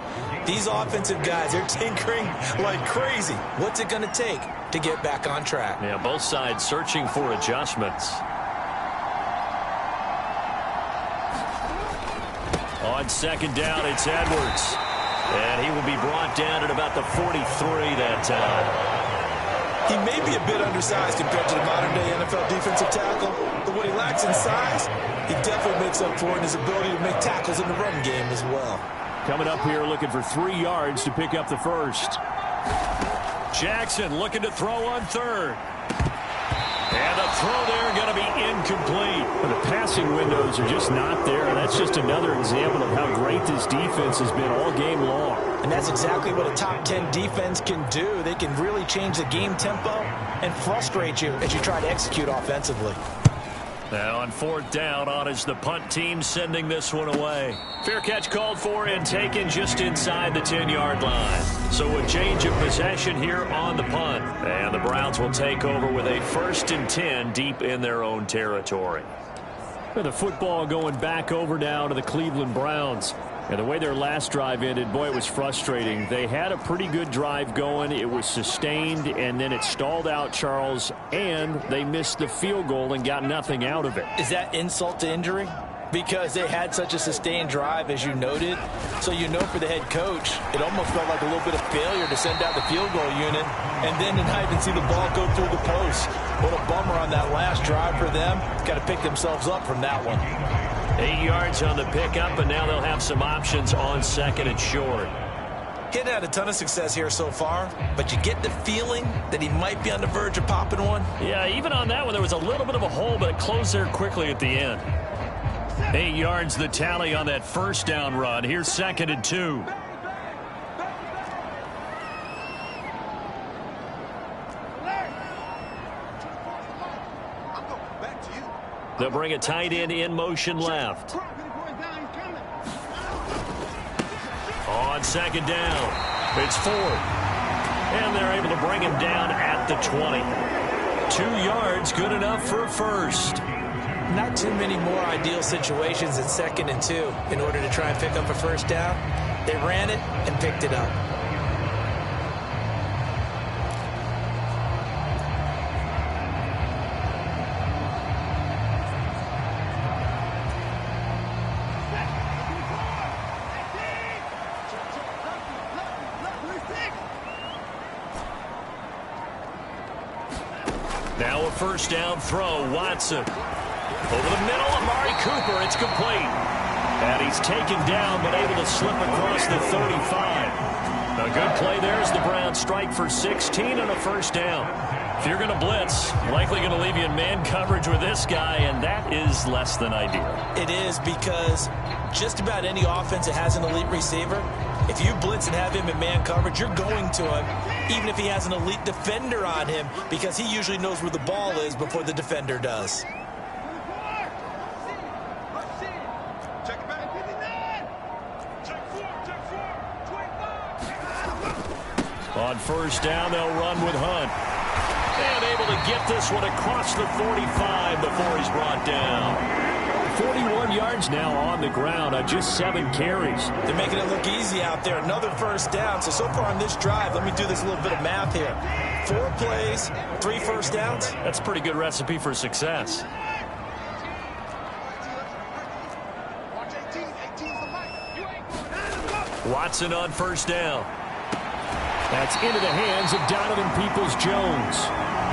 These offensive guys, they're tinkering like crazy. What's it going to take to get back on track? Yeah, both sides searching for adjustments. On second down, it's Edwards. And he will be brought down at about the 43 that time. He may be a bit undersized compared to the modern-day NFL defensive tackle, but what he lacks in size, he definitely makes up for in his ability to make tackles in the run game as well. Coming up here looking for 3 yards to pick up the first. Jackson looking to throw on third. And the throw there going to be incomplete. The passing windows are just not there. That's just another example of how great this defense has been all game long. And that's exactly what a top 10 defense can do. They can really change the game tempo and frustrate you as you try to execute offensively. Now on fourth down, on is the punt team sending this one away. Fair catch called for and taken just inside the 10-yard line. So a change of possession here on the punt. And the Browns will take over with a 1st and 10 deep in their own territory. And the football going back over now to the Cleveland Browns. And the way their last drive ended, boy, it was frustrating. They had a pretty good drive going. It was sustained, and then it stalled out, Charles, and they missed the field goal and got nothing out of it. Is that insult to injury? Because they had such a sustained drive, as you noted. So you know for the head coach, it almost felt like a little bit of failure to send out the field goal unit and then to not even see the ball go through the post. What a bummer on that last drive for them. Got to pick themselves up from that one. 8 yards on the pickup, and now they'll have some options on second and short. He hadn't had a ton of success here so far, but you get the feeling that he might be on the verge of popping one. Yeah, even on that one, there was a little bit of a hole, but it closed there quickly at the end. 8 yards the tally on that first down run. Here's second and 2. They'll bring a tight end in motion left. On second down, it's fourth. And they're able to bring him down at the 20. 2 yards, good enough for a first. Not too many more ideal situations at second and 2 in order to try and pick up a first down. They ran it and picked it up. Now a first down throw, Watson. Over the middle, Amari Cooper, it's complete. And he's taken down, but able to slip across the 35. A good play there as the Browns strike for 16 on a first down. If you're going to blitz, likely going to leave you in man coverage with this guy, and that is less than ideal. It is, because just about any offense that has an elite receiver, if you blitz and have him in man coverage, you're going to him, even if he has an elite defender on him, because he usually knows where the ball is before the defender does. On first down, they'll run with Hunt. And able to get this one across the 45 before he's brought down. 41 yards now on the ground on just 7 carries. They're making it look easy out there. Another first down. So far on this drive, let me do this little bit of math here. 4 plays, 3 first downs. That's a pretty good recipe for success. Watson on first down. That's into the hands of Donovan Peoples-Jones.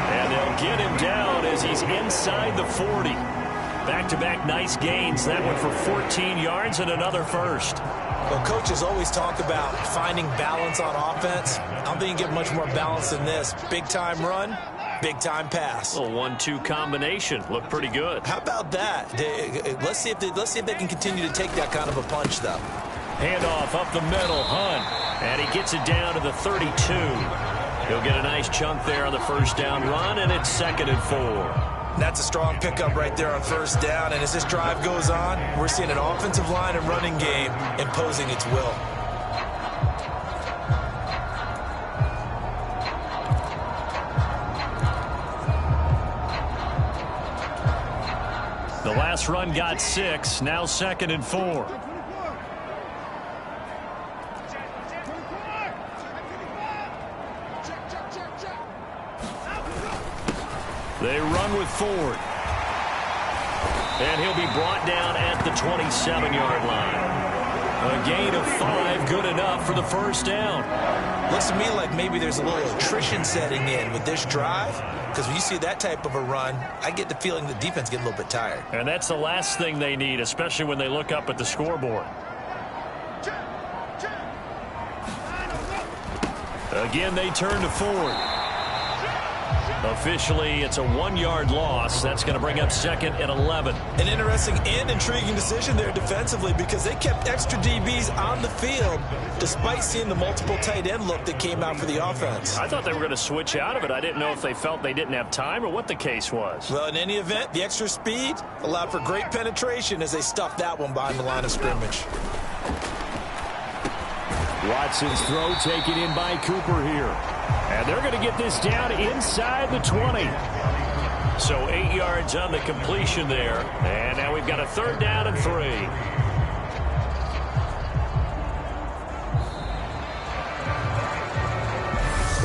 And they'll get him down as he's inside the 40. Back-to-back nice gains. That one for 14 yards and another first. Well, coaches always talk about finding balance on offense. I don't think you get much more balance than this. Big-time run, big-time pass. A 1-2 combination. Looked pretty good. How about that? Let's see if they can continue to take that kind of a punch, though. Handoff up the middle, Hunt. And he gets it down to the 32. He'll get a nice chunk there on the first down run, and it's second and 4. That's a strong pickup right there on first down. And as this drive goes on, we're seeing an offensive line and running game imposing its will. The last run got 6. Now 2nd and 4. They run with Ford. And he'll be brought down at the 27-yard line. A gain of 5, good enough for the first down. Looks to me like maybe there's a little attrition setting in with this drive, because when you see that type of a run, I get the feeling the defense get a little bit tired. And that's the last thing they need, especially when they look up at the scoreboard. Again, they turn to Ford. Officially, it's a 1-yard loss. That's going to bring up 2nd and 11. An interesting and intriguing decision there defensively, because they kept extra DBs on the field despite seeing the multiple tight end look that came out for the offense. I thought they were going to switch out of it. I didn't know if they felt they didn't have time or what the case was. Well, in any event, the extra speed allowed for great penetration as they stuffed that one behind the line of scrimmage. Watson's throw taken in by Cooper here. And they're going to get this down inside the 20. So 8 yards on the completion there. And now we've got a 3rd down and 3.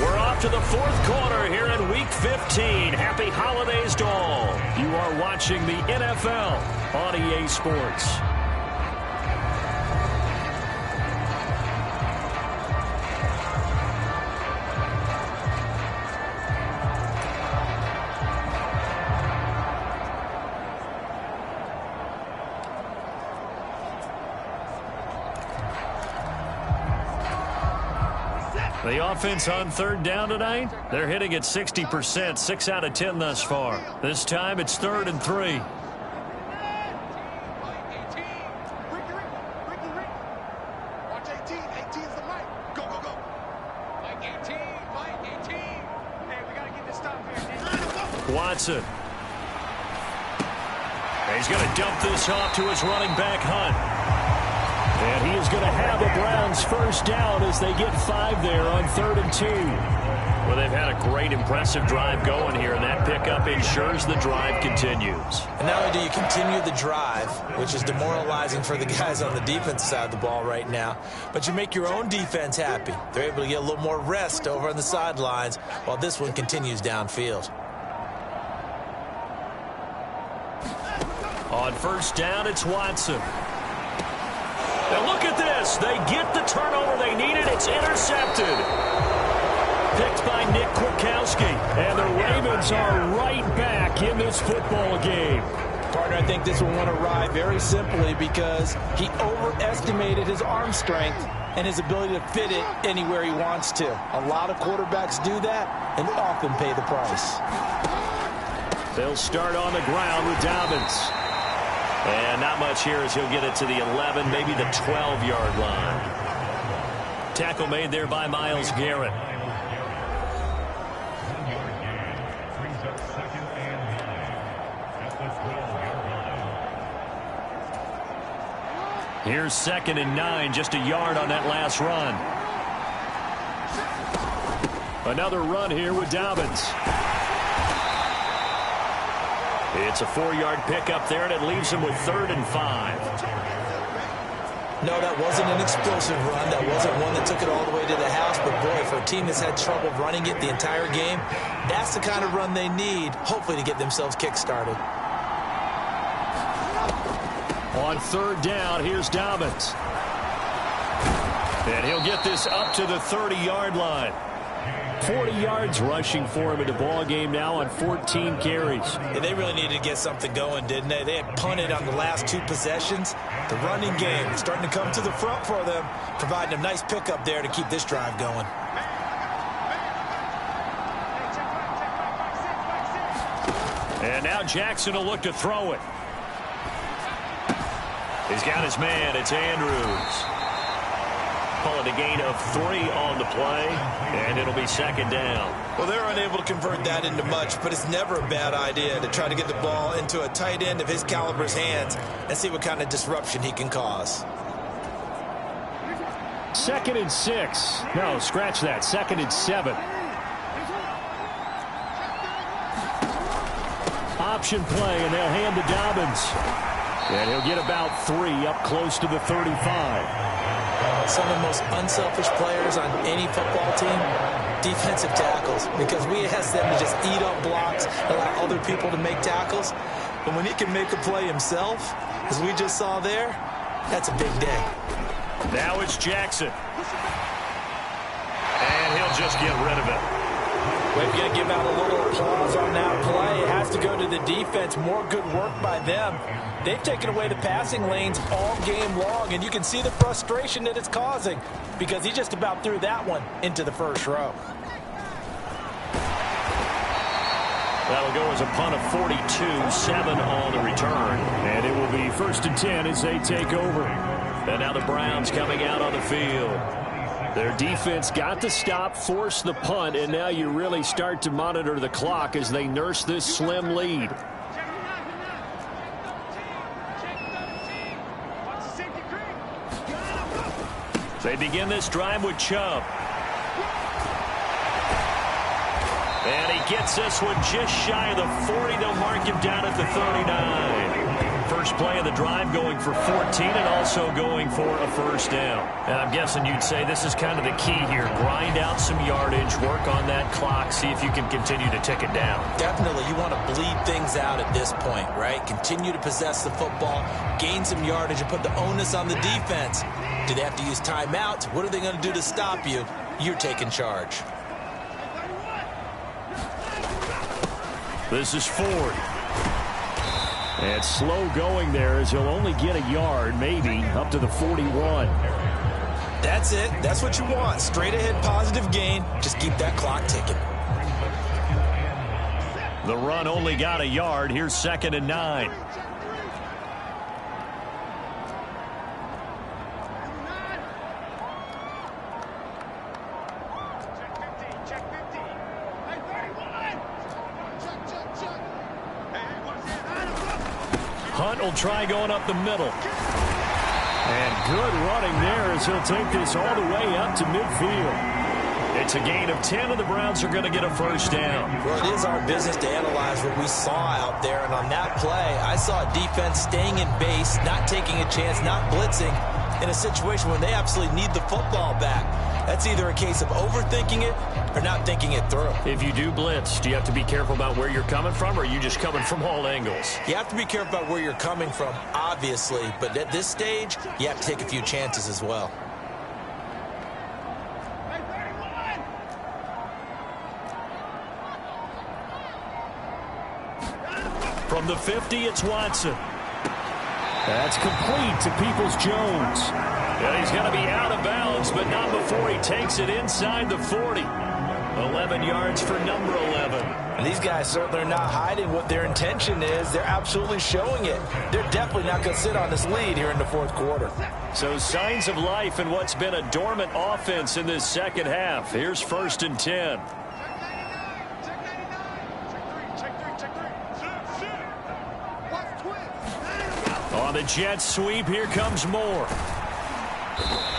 We're off to the 4th quarter here in Week 15. Happy holidays to all. You are watching the NFL on EA Sports. The offense on 3rd down tonight, they're hitting at 60%, 6 out of 10 thus far. This time it's 3rd and 3. Watch 18. 18's the mic. Go, go, go. Mike 18. Mike 18. Hey, we got to get this stop here. Watson. He's going to dump this off to his running back, Hunt. And he is going to have the Browns first down as they get 5 there on 3rd and 2. Well, they've had a great, impressive drive going here, and that pickup ensures the drive continues. And not only do you continue the drive, which is demoralizing for the guys on the defense side of the ball right now, but you make your own defense happy. They're able to get a little more rest over on the sidelines while this one continues downfield. On 1st down, it's Watson. Now look at this. They get the turnover they needed. It's intercepted. Picked by Nick Kwiatkowski. And the Ravens are right back in this football game. Partner, I think this will want to ride very simply because he overestimated his arm strength and his ability to fit it anywhere he wants to. A lot of quarterbacks do that and often pay the price. They'll start on the ground with Dobbins. And not much here as he'll get it to the 11, maybe the 12-yard line. Tackle made there by Myles Garrett. Here's 2nd and 9, just a yard on that last run. Another run here with Dobbins. It's a 4-yard pickup there, and it leaves him with 3rd and 5. No, that wasn't an explosive run. That wasn't one that took it all the way to the house. But, boy, for a team that's had trouble running it the entire game, that's the kind of run they need, hopefully, to get themselves kick-started. On 3rd down, here's Dobbins. And he'll get this up to the 30-yard line. 40 yards rushing for him in the ball game now on 14 carries. Yeah, they really needed to get something going, didn't they? They had punted on the last 2 possessions. The running game starting to come to the front for them, providing a nice pickup there to keep this drive going. And now Jackson will look to throw it. He's got his man. It's Andrews. Call it a gain of 3 on the play, and it'll be 2nd down. Well, they're unable to convert that into much, but it's never a bad idea to try to get the ball into a tight end of his caliber's hands and see what kind of disruption he can cause. 2nd and 6. No, scratch that. 2nd and 7. option play, and they'll hand to Dobbins. And he'll get about 3 up close to the 35. Some of the most unselfish players on any football team, defensive tackles, because we ask them to just eat up blocks, allow other people to make tackles. But when he can make a play himself, as we just saw there, that's a big day. Now it's Jackson. And he'll just get rid of it. We've got to give out a little applause on that play. It has to go to the defense. More good work by them. They've taken away the passing lanes all game long, and you can see the frustration that it's causing because he just about threw that one into the first row. That'll go as a punt of 42, 7 on the return. And it will be 1st and 10 as they take over. And now the Browns coming out on the field. Their defense got the stop, forced the punt, and now you really start to monitor the clock as they nurse this slim lead. They begin this drive with Chubb. And he gets this one just shy of the 40. They'll mark him down at the 39. First play of the drive going for 14 and also going for a first down. And I'm guessing you'd say this is kind of the key here. Grind out some yardage, work on that clock, see if you can continue to tick it down. Definitely. You want to bleed things out at this point, right? Continue to possess the football, gain some yardage, and put the onus on the defense. Do they have to use timeouts? What are they going to do to stop you? You're taking charge. This is Ford. And slow going there as he'll only get a yard, maybe, up to the 41. That's it. That's what you want. Straight ahead positive gain. Just keep that clock ticking. The run only got a yard. Here's 2nd and 9. Hunt will try going up the middle. And good running there as he'll take this all the way up to midfield. It's a gain of 10, and the Browns are going to get a first down. Well, it is our business to analyze what we saw out there. And on that play, I saw a defense staying in base, not taking a chance, not blitzing in a situation when they absolutely need the football back. That's either a case of overthinking it or not thinking it through. If you do blitz, do you have to be careful about where you're coming from, or are you just coming from all angles? You have to be careful about where you're coming from, obviously. But at this stage, you have to take a few chances as well. From the 50, it's Watson. That's complete to Peoples-Jones. And he's going to be out of bounds, but not before he takes it inside the 40. 11 yards for number 11. And these guys certainly are not hiding what their intention is. They're absolutely showing it. They're definitely not going to sit on this lead here in the fourth quarter. So signs of life in what's been a dormant offense in this second half. Here's 1st and 10. On the jet sweep, here comes Moore.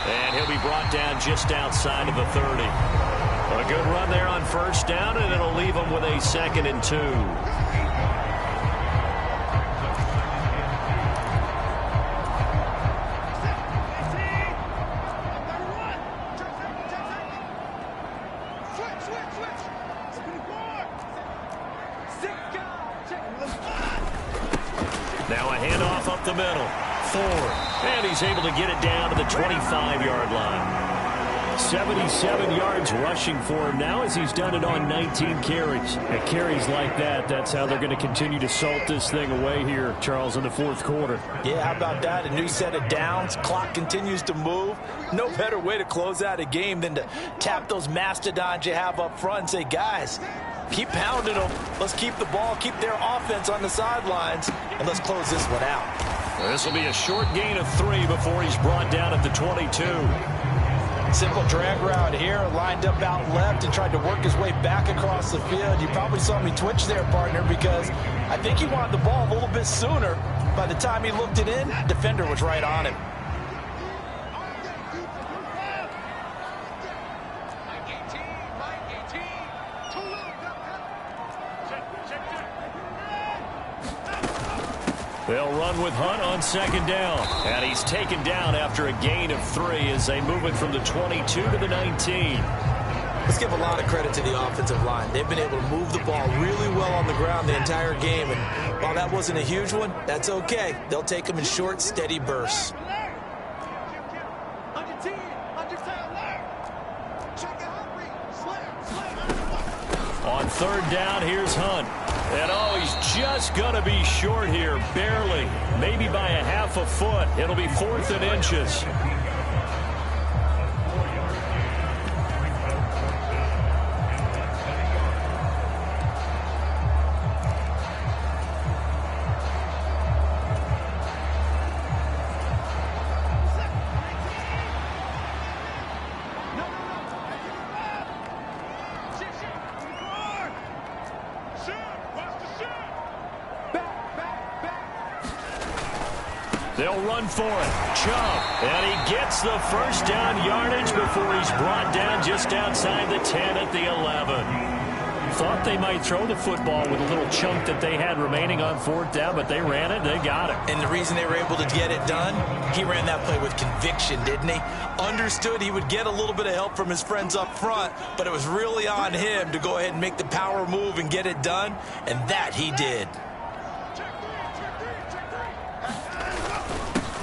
And he'll be brought down just outside of the 30. A good run there on first down, and it'll leave him with a 2nd and 2. Now a handoff up the middle. Ford. And he's able to get it down to the 25-yard line. 77 yards rushing for him now as he's done it on 19 carries. At carries like that, that's how they're going to continue to salt this thing away here, Charles, in the fourth quarter. Yeah, how about that? A new set of downs. Clock continues to move. No better way to close out a game than to tap those mastodons you have up front and say, guys, keep pounding them. Let's keep the ball, keep their offense on the sidelines, and let's close this one out. This will be a short gain of 3 before he's brought down at the 22. Simple drag route here, lined up out left and tried to work his way back across the field. You probably saw me twitch there, partner, because I think he wanted the ball a little bit sooner. By the time he looked it in, defender was right on him. They'll run with Hunt on second down. And he's taken down after a gain of 3 as they move it from the 22 to the 19. Let's give a lot of credit to the offensive line. They've been able to move the ball really well on the ground the entire game. And while that wasn't a huge one, that's okay. They'll take them in short, steady bursts. On third down, here's Hunt. And he's just going to be short here, barely. Maybe by a half a foot. It'll be 4th and inches. They'll run for it. Chubb. And he gets the first down yardage before he's brought down just outside the 10 at the 11. Thought they might throw the football with a little chunk that they had remaining on 4th down, but they ran it. They got it. And the reason they were able to get it done, he ran that play with conviction, didn't he? Understood he would get a little bit of help from his friends up front, but it was really on him to go ahead and make the power move and get it done, and that he did.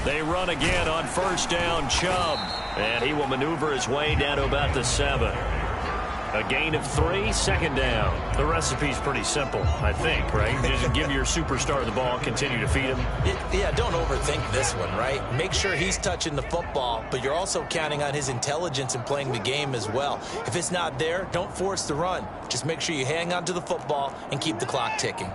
They run again on first down, Chubb. And he will maneuver his way down to about the 7. A gain of 3, second down. The recipe's pretty simple, I think, right? Just give your superstar the ball, continue to feed him. Yeah, don't overthink this one, right? Make sure he's touching the football, but you're also counting on his intelligence in playing the game as well. If it's not there, don't force the run. Just make sure you hang on to the football and keep the clock ticking.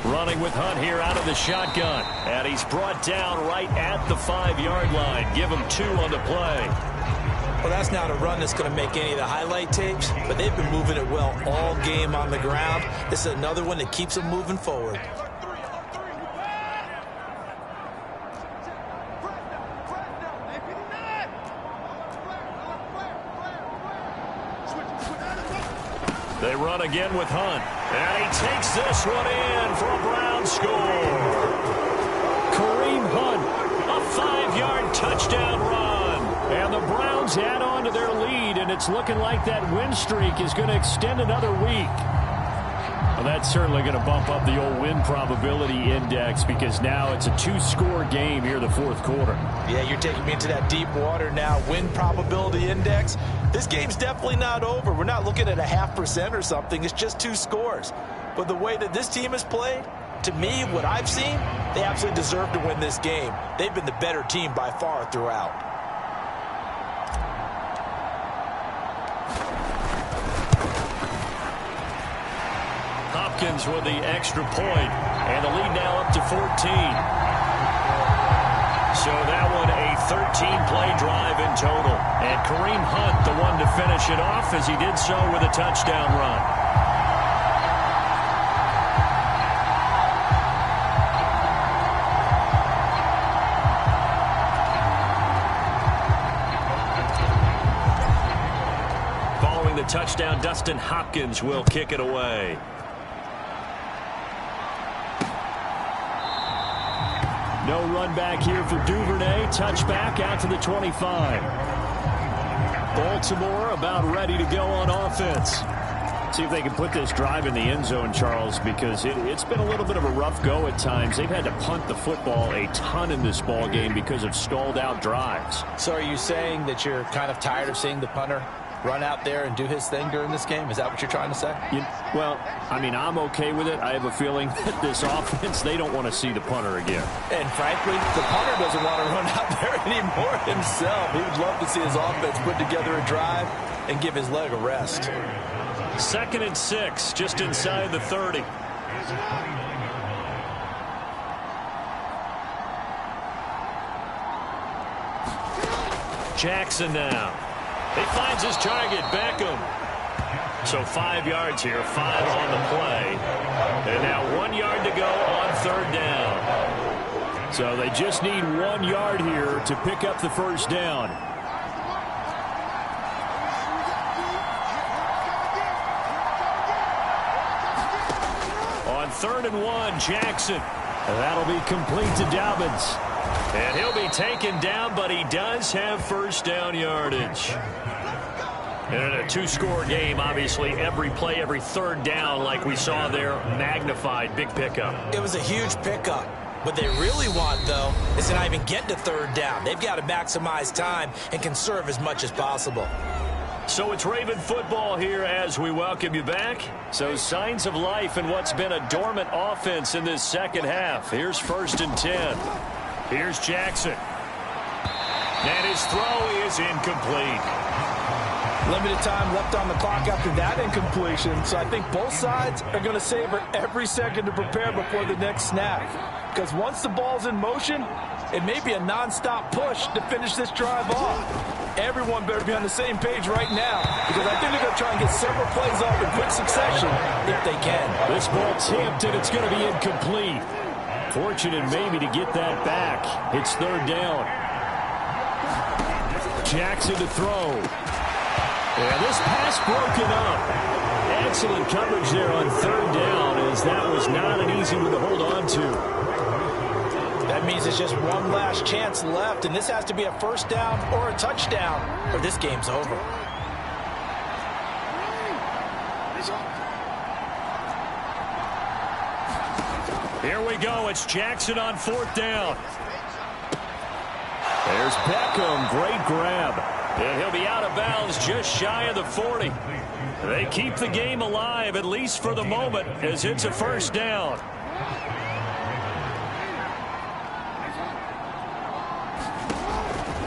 Running with Hunt here out of the shotgun. And he's brought down right at the 5-yard line. Give him 2 on the play. Well, that's not a run that's going to make any of the highlight tapes, but they've been moving it well all game on the ground. This is another one that keeps them moving forward. They run again with Hunt. And he takes this one in for a Brown score. Kareem Hunt, a 5-yard touchdown run. And the Browns add on to their lead, and it's looking like that win streak is going to extend another week. Well, that's certainly going to bump up the old win probability index because now it's a 2-score game here in the 4th quarter. Yeah, you're taking me into that deep water now. Win probability index. This game's definitely not over. We're not looking at a 0.5% or something. It's just 2 scores. But the way that this team has played, to me, what I've seen, they absolutely deserve to win this game. They've been the better team by far throughout. Hopkins with the extra point, and the lead now up to 14. So that one a 13-play drive in total. And Kareem Hunt, the one to finish it off, as he did so with a touchdown run. Following the touchdown, Dustin Hopkins will kick it away. No run back here for Duvernay. Touchback out to the 25. Baltimore about ready to go on offense. See if they can put this drive in the end zone, Charles, because it's been a little bit of a rough go at times. They've had to punt the football a ton in this ball game because of stalled out drives. So are you saying that you're kind of tired of seeing the punter run out there and do his thing during this game? Is that what you're trying to say? Well, I mean, I'm okay with it. I have a feeling that this offense, they don't want to see the punter again. And frankly, the punter doesn't want to run out there anymore himself. He would love to see his offense put together a drive and give his leg a rest. 2nd and 6, just inside the 30. Jackson now. He finds his target, Beckham. So 5 yards here, 5 on the play. And now 1 yard to go on 3rd down. So they just need 1 yard here to pick up the first down. 3rd and 1. Jackson. And that'll be complete to Dobbins. And he'll be taken down, but he does have first down yardage. And in a two-score game, obviously, every play, every 3rd down, like we saw there, magnified. Big pickup. It was a huge pickup. What they really want, though, is to not even get to 3rd down. They've got to maximize time and conserve as much as possible. So it's Raven football here as we welcome you back. So signs of life in what's been a dormant offense in this second half. Here's 1st and 10. Here's Jackson. And his throw is incomplete. Limited time left on the clock after that incompletion, so I think both sides are going to savor every second to prepare before the next snap. Because once the ball's in motion, it may be a non-stop push to finish this drive off. Everyone better be on the same page right now, because I think they're going to try and get several plays off in quick succession if they can. This ball tipped, and it's going to be incomplete. Fortunate maybe to get that back. It's 3rd down. Jackson to throw. And this pass broken up. Excellent coverage there on 3rd down, as that was not an easy one to hold on to. That means it's just one last chance left, and this has to be a 1st down or a touchdown, or this game's over. Here we go. It's Jackson on 4th down. There's Beckham. Great grab. And he'll be out of bounds just shy of the 40. They keep the game alive, at least for the moment, as it's a 1st down.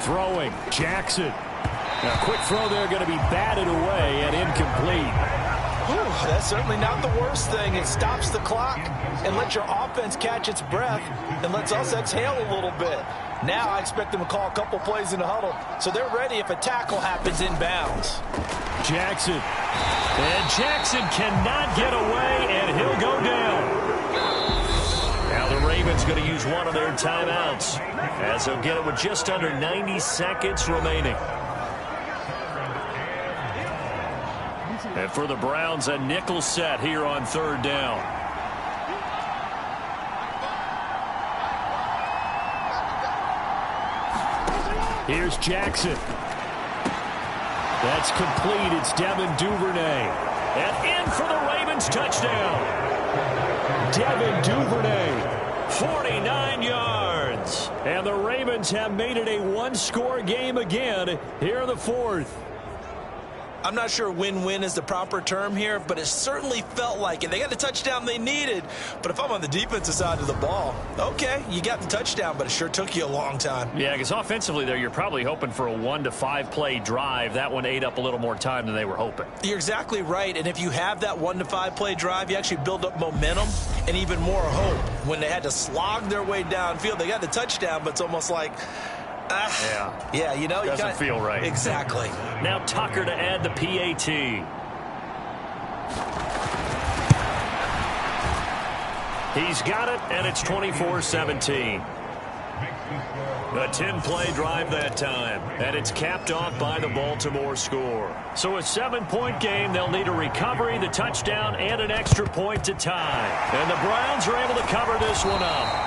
Throwing, Jackson. A quick throw there, going to be batted away and incomplete. Whew, that's certainly not the worst thing. It stops the clock and lets your offense catch its breath and lets us exhale a little bit. Now I expect them to call a couple plays in the huddle, so they're ready if a tackle happens inbounds. Jackson. And Jackson cannot get away, and he'll go down. Now the Ravens going to use one of their timeouts, as they'll get it with just under 90 seconds remaining. And for the Browns, a nickel set here on 3rd down. Here's Jackson. That's complete. It's Devin Duvernay. And in for the Ravens touchdown. Devin Duvernay, 49 yards. And the Ravens have made it a one-score game again here in the 4th. I'm not sure win-win is the proper term here, but it certainly felt like it. They got the touchdown they needed, but if I'm on the defensive side of the ball, okay, you got the touchdown, but it sure took you a long time. Yeah, because offensively there, you're probably hoping for a 1 to 5 play drive. That one ate up a little more time than they were hoping. You're exactly right, and if you have that 1 to 5 play drive, you actually build up momentum and even more hope. When they had to slog their way downfield, they got the touchdown, but it's almost like, yeah, you know, doesn't feel right. Exactly. Now Tucker to add the PAT. He's got it, and it's 24-17. A 10-play drive that time, and it's capped off by the Baltimore score. So a 7-point game, they'll need a recovery, the touchdown, and an extra point to tie. And the Browns are able to cover this one up.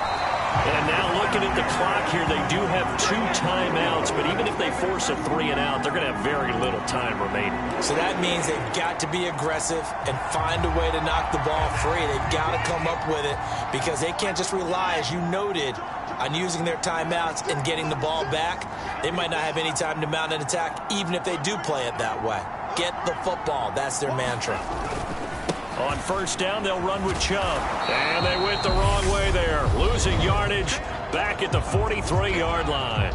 And now looking at the clock here, they do have 2 timeouts, but even if they force a 3-and-out, they're going to have very little time remaining. So that means they've got to be aggressive and find a way to knock the ball free. They've got to come up with it because they can't just rely, as you noted, on using their timeouts and getting the ball back. They might not have any time to mount an attack, even if they do play it that way. Get the football. That's their mantra. On 1st down, they'll run with Chubb. And they went the wrong way there. Losing yardage back at the 43-yard line.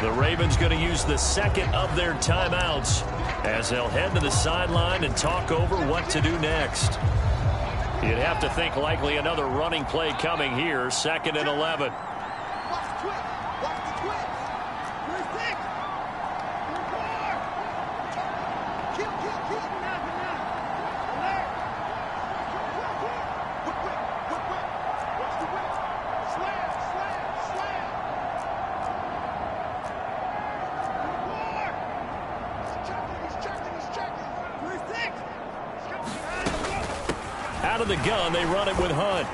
The Ravens going to use the 2nd of their timeouts as they'll head to the sideline and talk over what to do next. You'd have to think likely another running play coming here. 2nd and 11. of the gun. They run it with Hunt.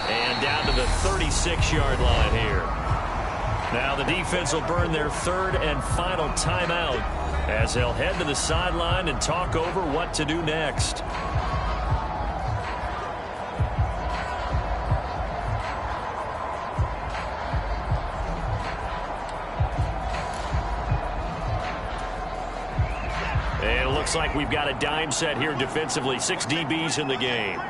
And down to the 36-yard line here. Now the defense will burn their third and final timeout as they'll head to the sideline and talk over what to do next. And it looks like we've got a dime set here defensively. 6 DBs in the game.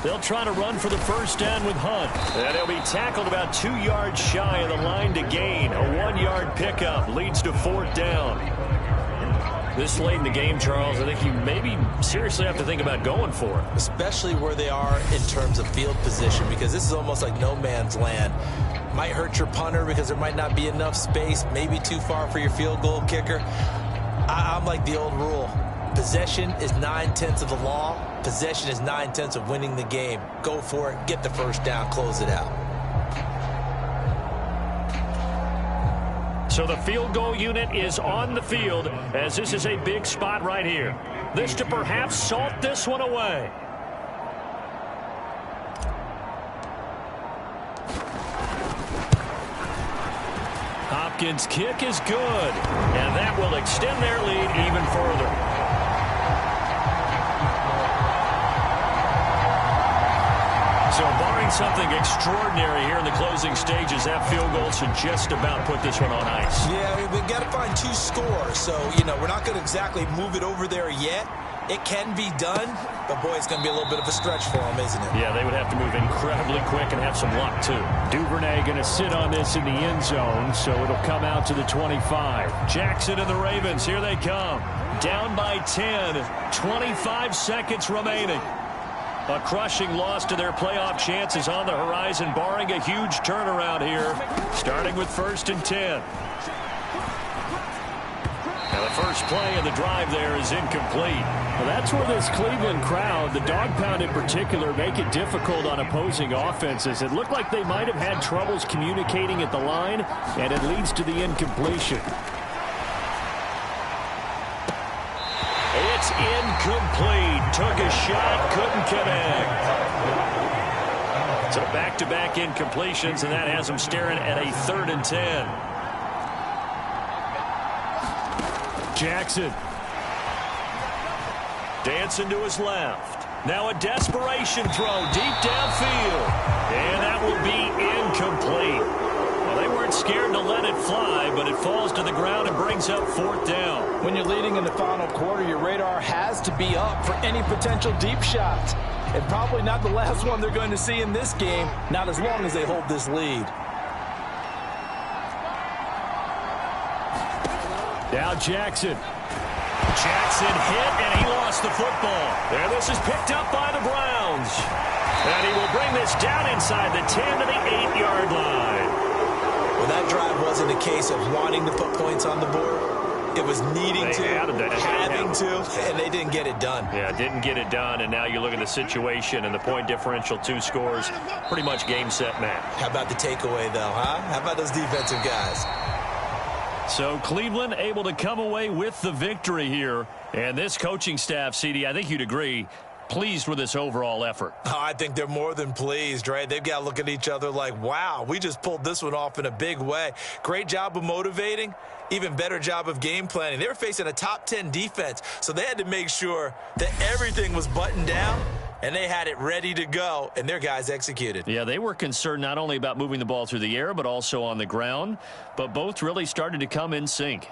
They'll try to run for the first down with Hunt. And he'll be tackled about 2 yards shy of the line to gain. A 1-yard pickup leads to 4th down. This late in the game, Charles, I think you maybe seriously have to think about going for it. Especially where they are in terms of field position, because this is almost like no man's land. Might hurt your punter because there might not be enough space, maybe too far for your field goal kicker. I'm like the old rule. Possession is 9/10 of the law. Possession is 9/10 of winning the game. Go for it. Get the first down. Close it out. So the field goal unit is on the field as this is a big spot right here. This to perhaps salt this one away. Hopkins' kick is good, and that will extend their lead even further. So barring something extraordinary here in the closing stages, that field goal should just about put this one on ice. Yeah, we've got to find 2 scores. So, we're not going to exactly move it over there yet. It can be done, but, boy, it's going to be a little bit of a stretch for them, isn't it? Yeah, they would have to move incredibly quick and have some luck, too. Duvernay going to sit on this in the end zone, so it'll come out to the 25. Jackson and the Ravens, here they come. Down by 10, 25 seconds remaining. A crushing loss to their playoff chances on the horizon, barring a huge turnaround here, starting with 1st and 10. Now the first play of the drive there is incomplete. Well, that's where this Cleveland crowd, the dog pound in particular, make it difficult on opposing offenses. It looked like they might have had troubles communicating at the line, and it leads to the incompletion. It's incomplete. Took a shot, couldn't connect. So back-to-back incompletions, and that has them staring at a 3rd and 10. Jackson. Dancing to his left. Now a desperation throw deep downfield. And that will be incomplete. Well, they weren't scared to let it fly, but it falls to the ground and brings up 4th down. When you're leading in the final quarter, your radar has to be up for any potential deep shots. And probably not the last one they're going to see in this game, not as long as they hold this lead. Now Jackson. Jackson hit, and he lost the football. There, this is picked up by the Browns. And he will bring this down inside the 10 to the 8-yard line. Well, that drive wasn't a case of wanting to put points on the board. It was needing to, having to, and they didn't get it done. Yeah, didn't get it done, and now you look at the situation and the point differential, 2 scores, pretty much game, set, match. How about the takeaway, though, huh? How about those defensive guys? So Cleveland able to come away with the victory here. And this coaching staff, CD, I think you'd agree, pleased with this overall effort. Oh, I think they're more than pleased, right? They've got to look at each other like, wow, we just pulled this one off in a big way. Great job of motivating. Even better job of game planning. They were facing a top 10 defense, so they had to make sure that everything was buttoned down, and they had it ready to go, and their guys executed. Yeah, they were concerned not only about moving the ball through the air, but also on the ground, but both really started to come in sync.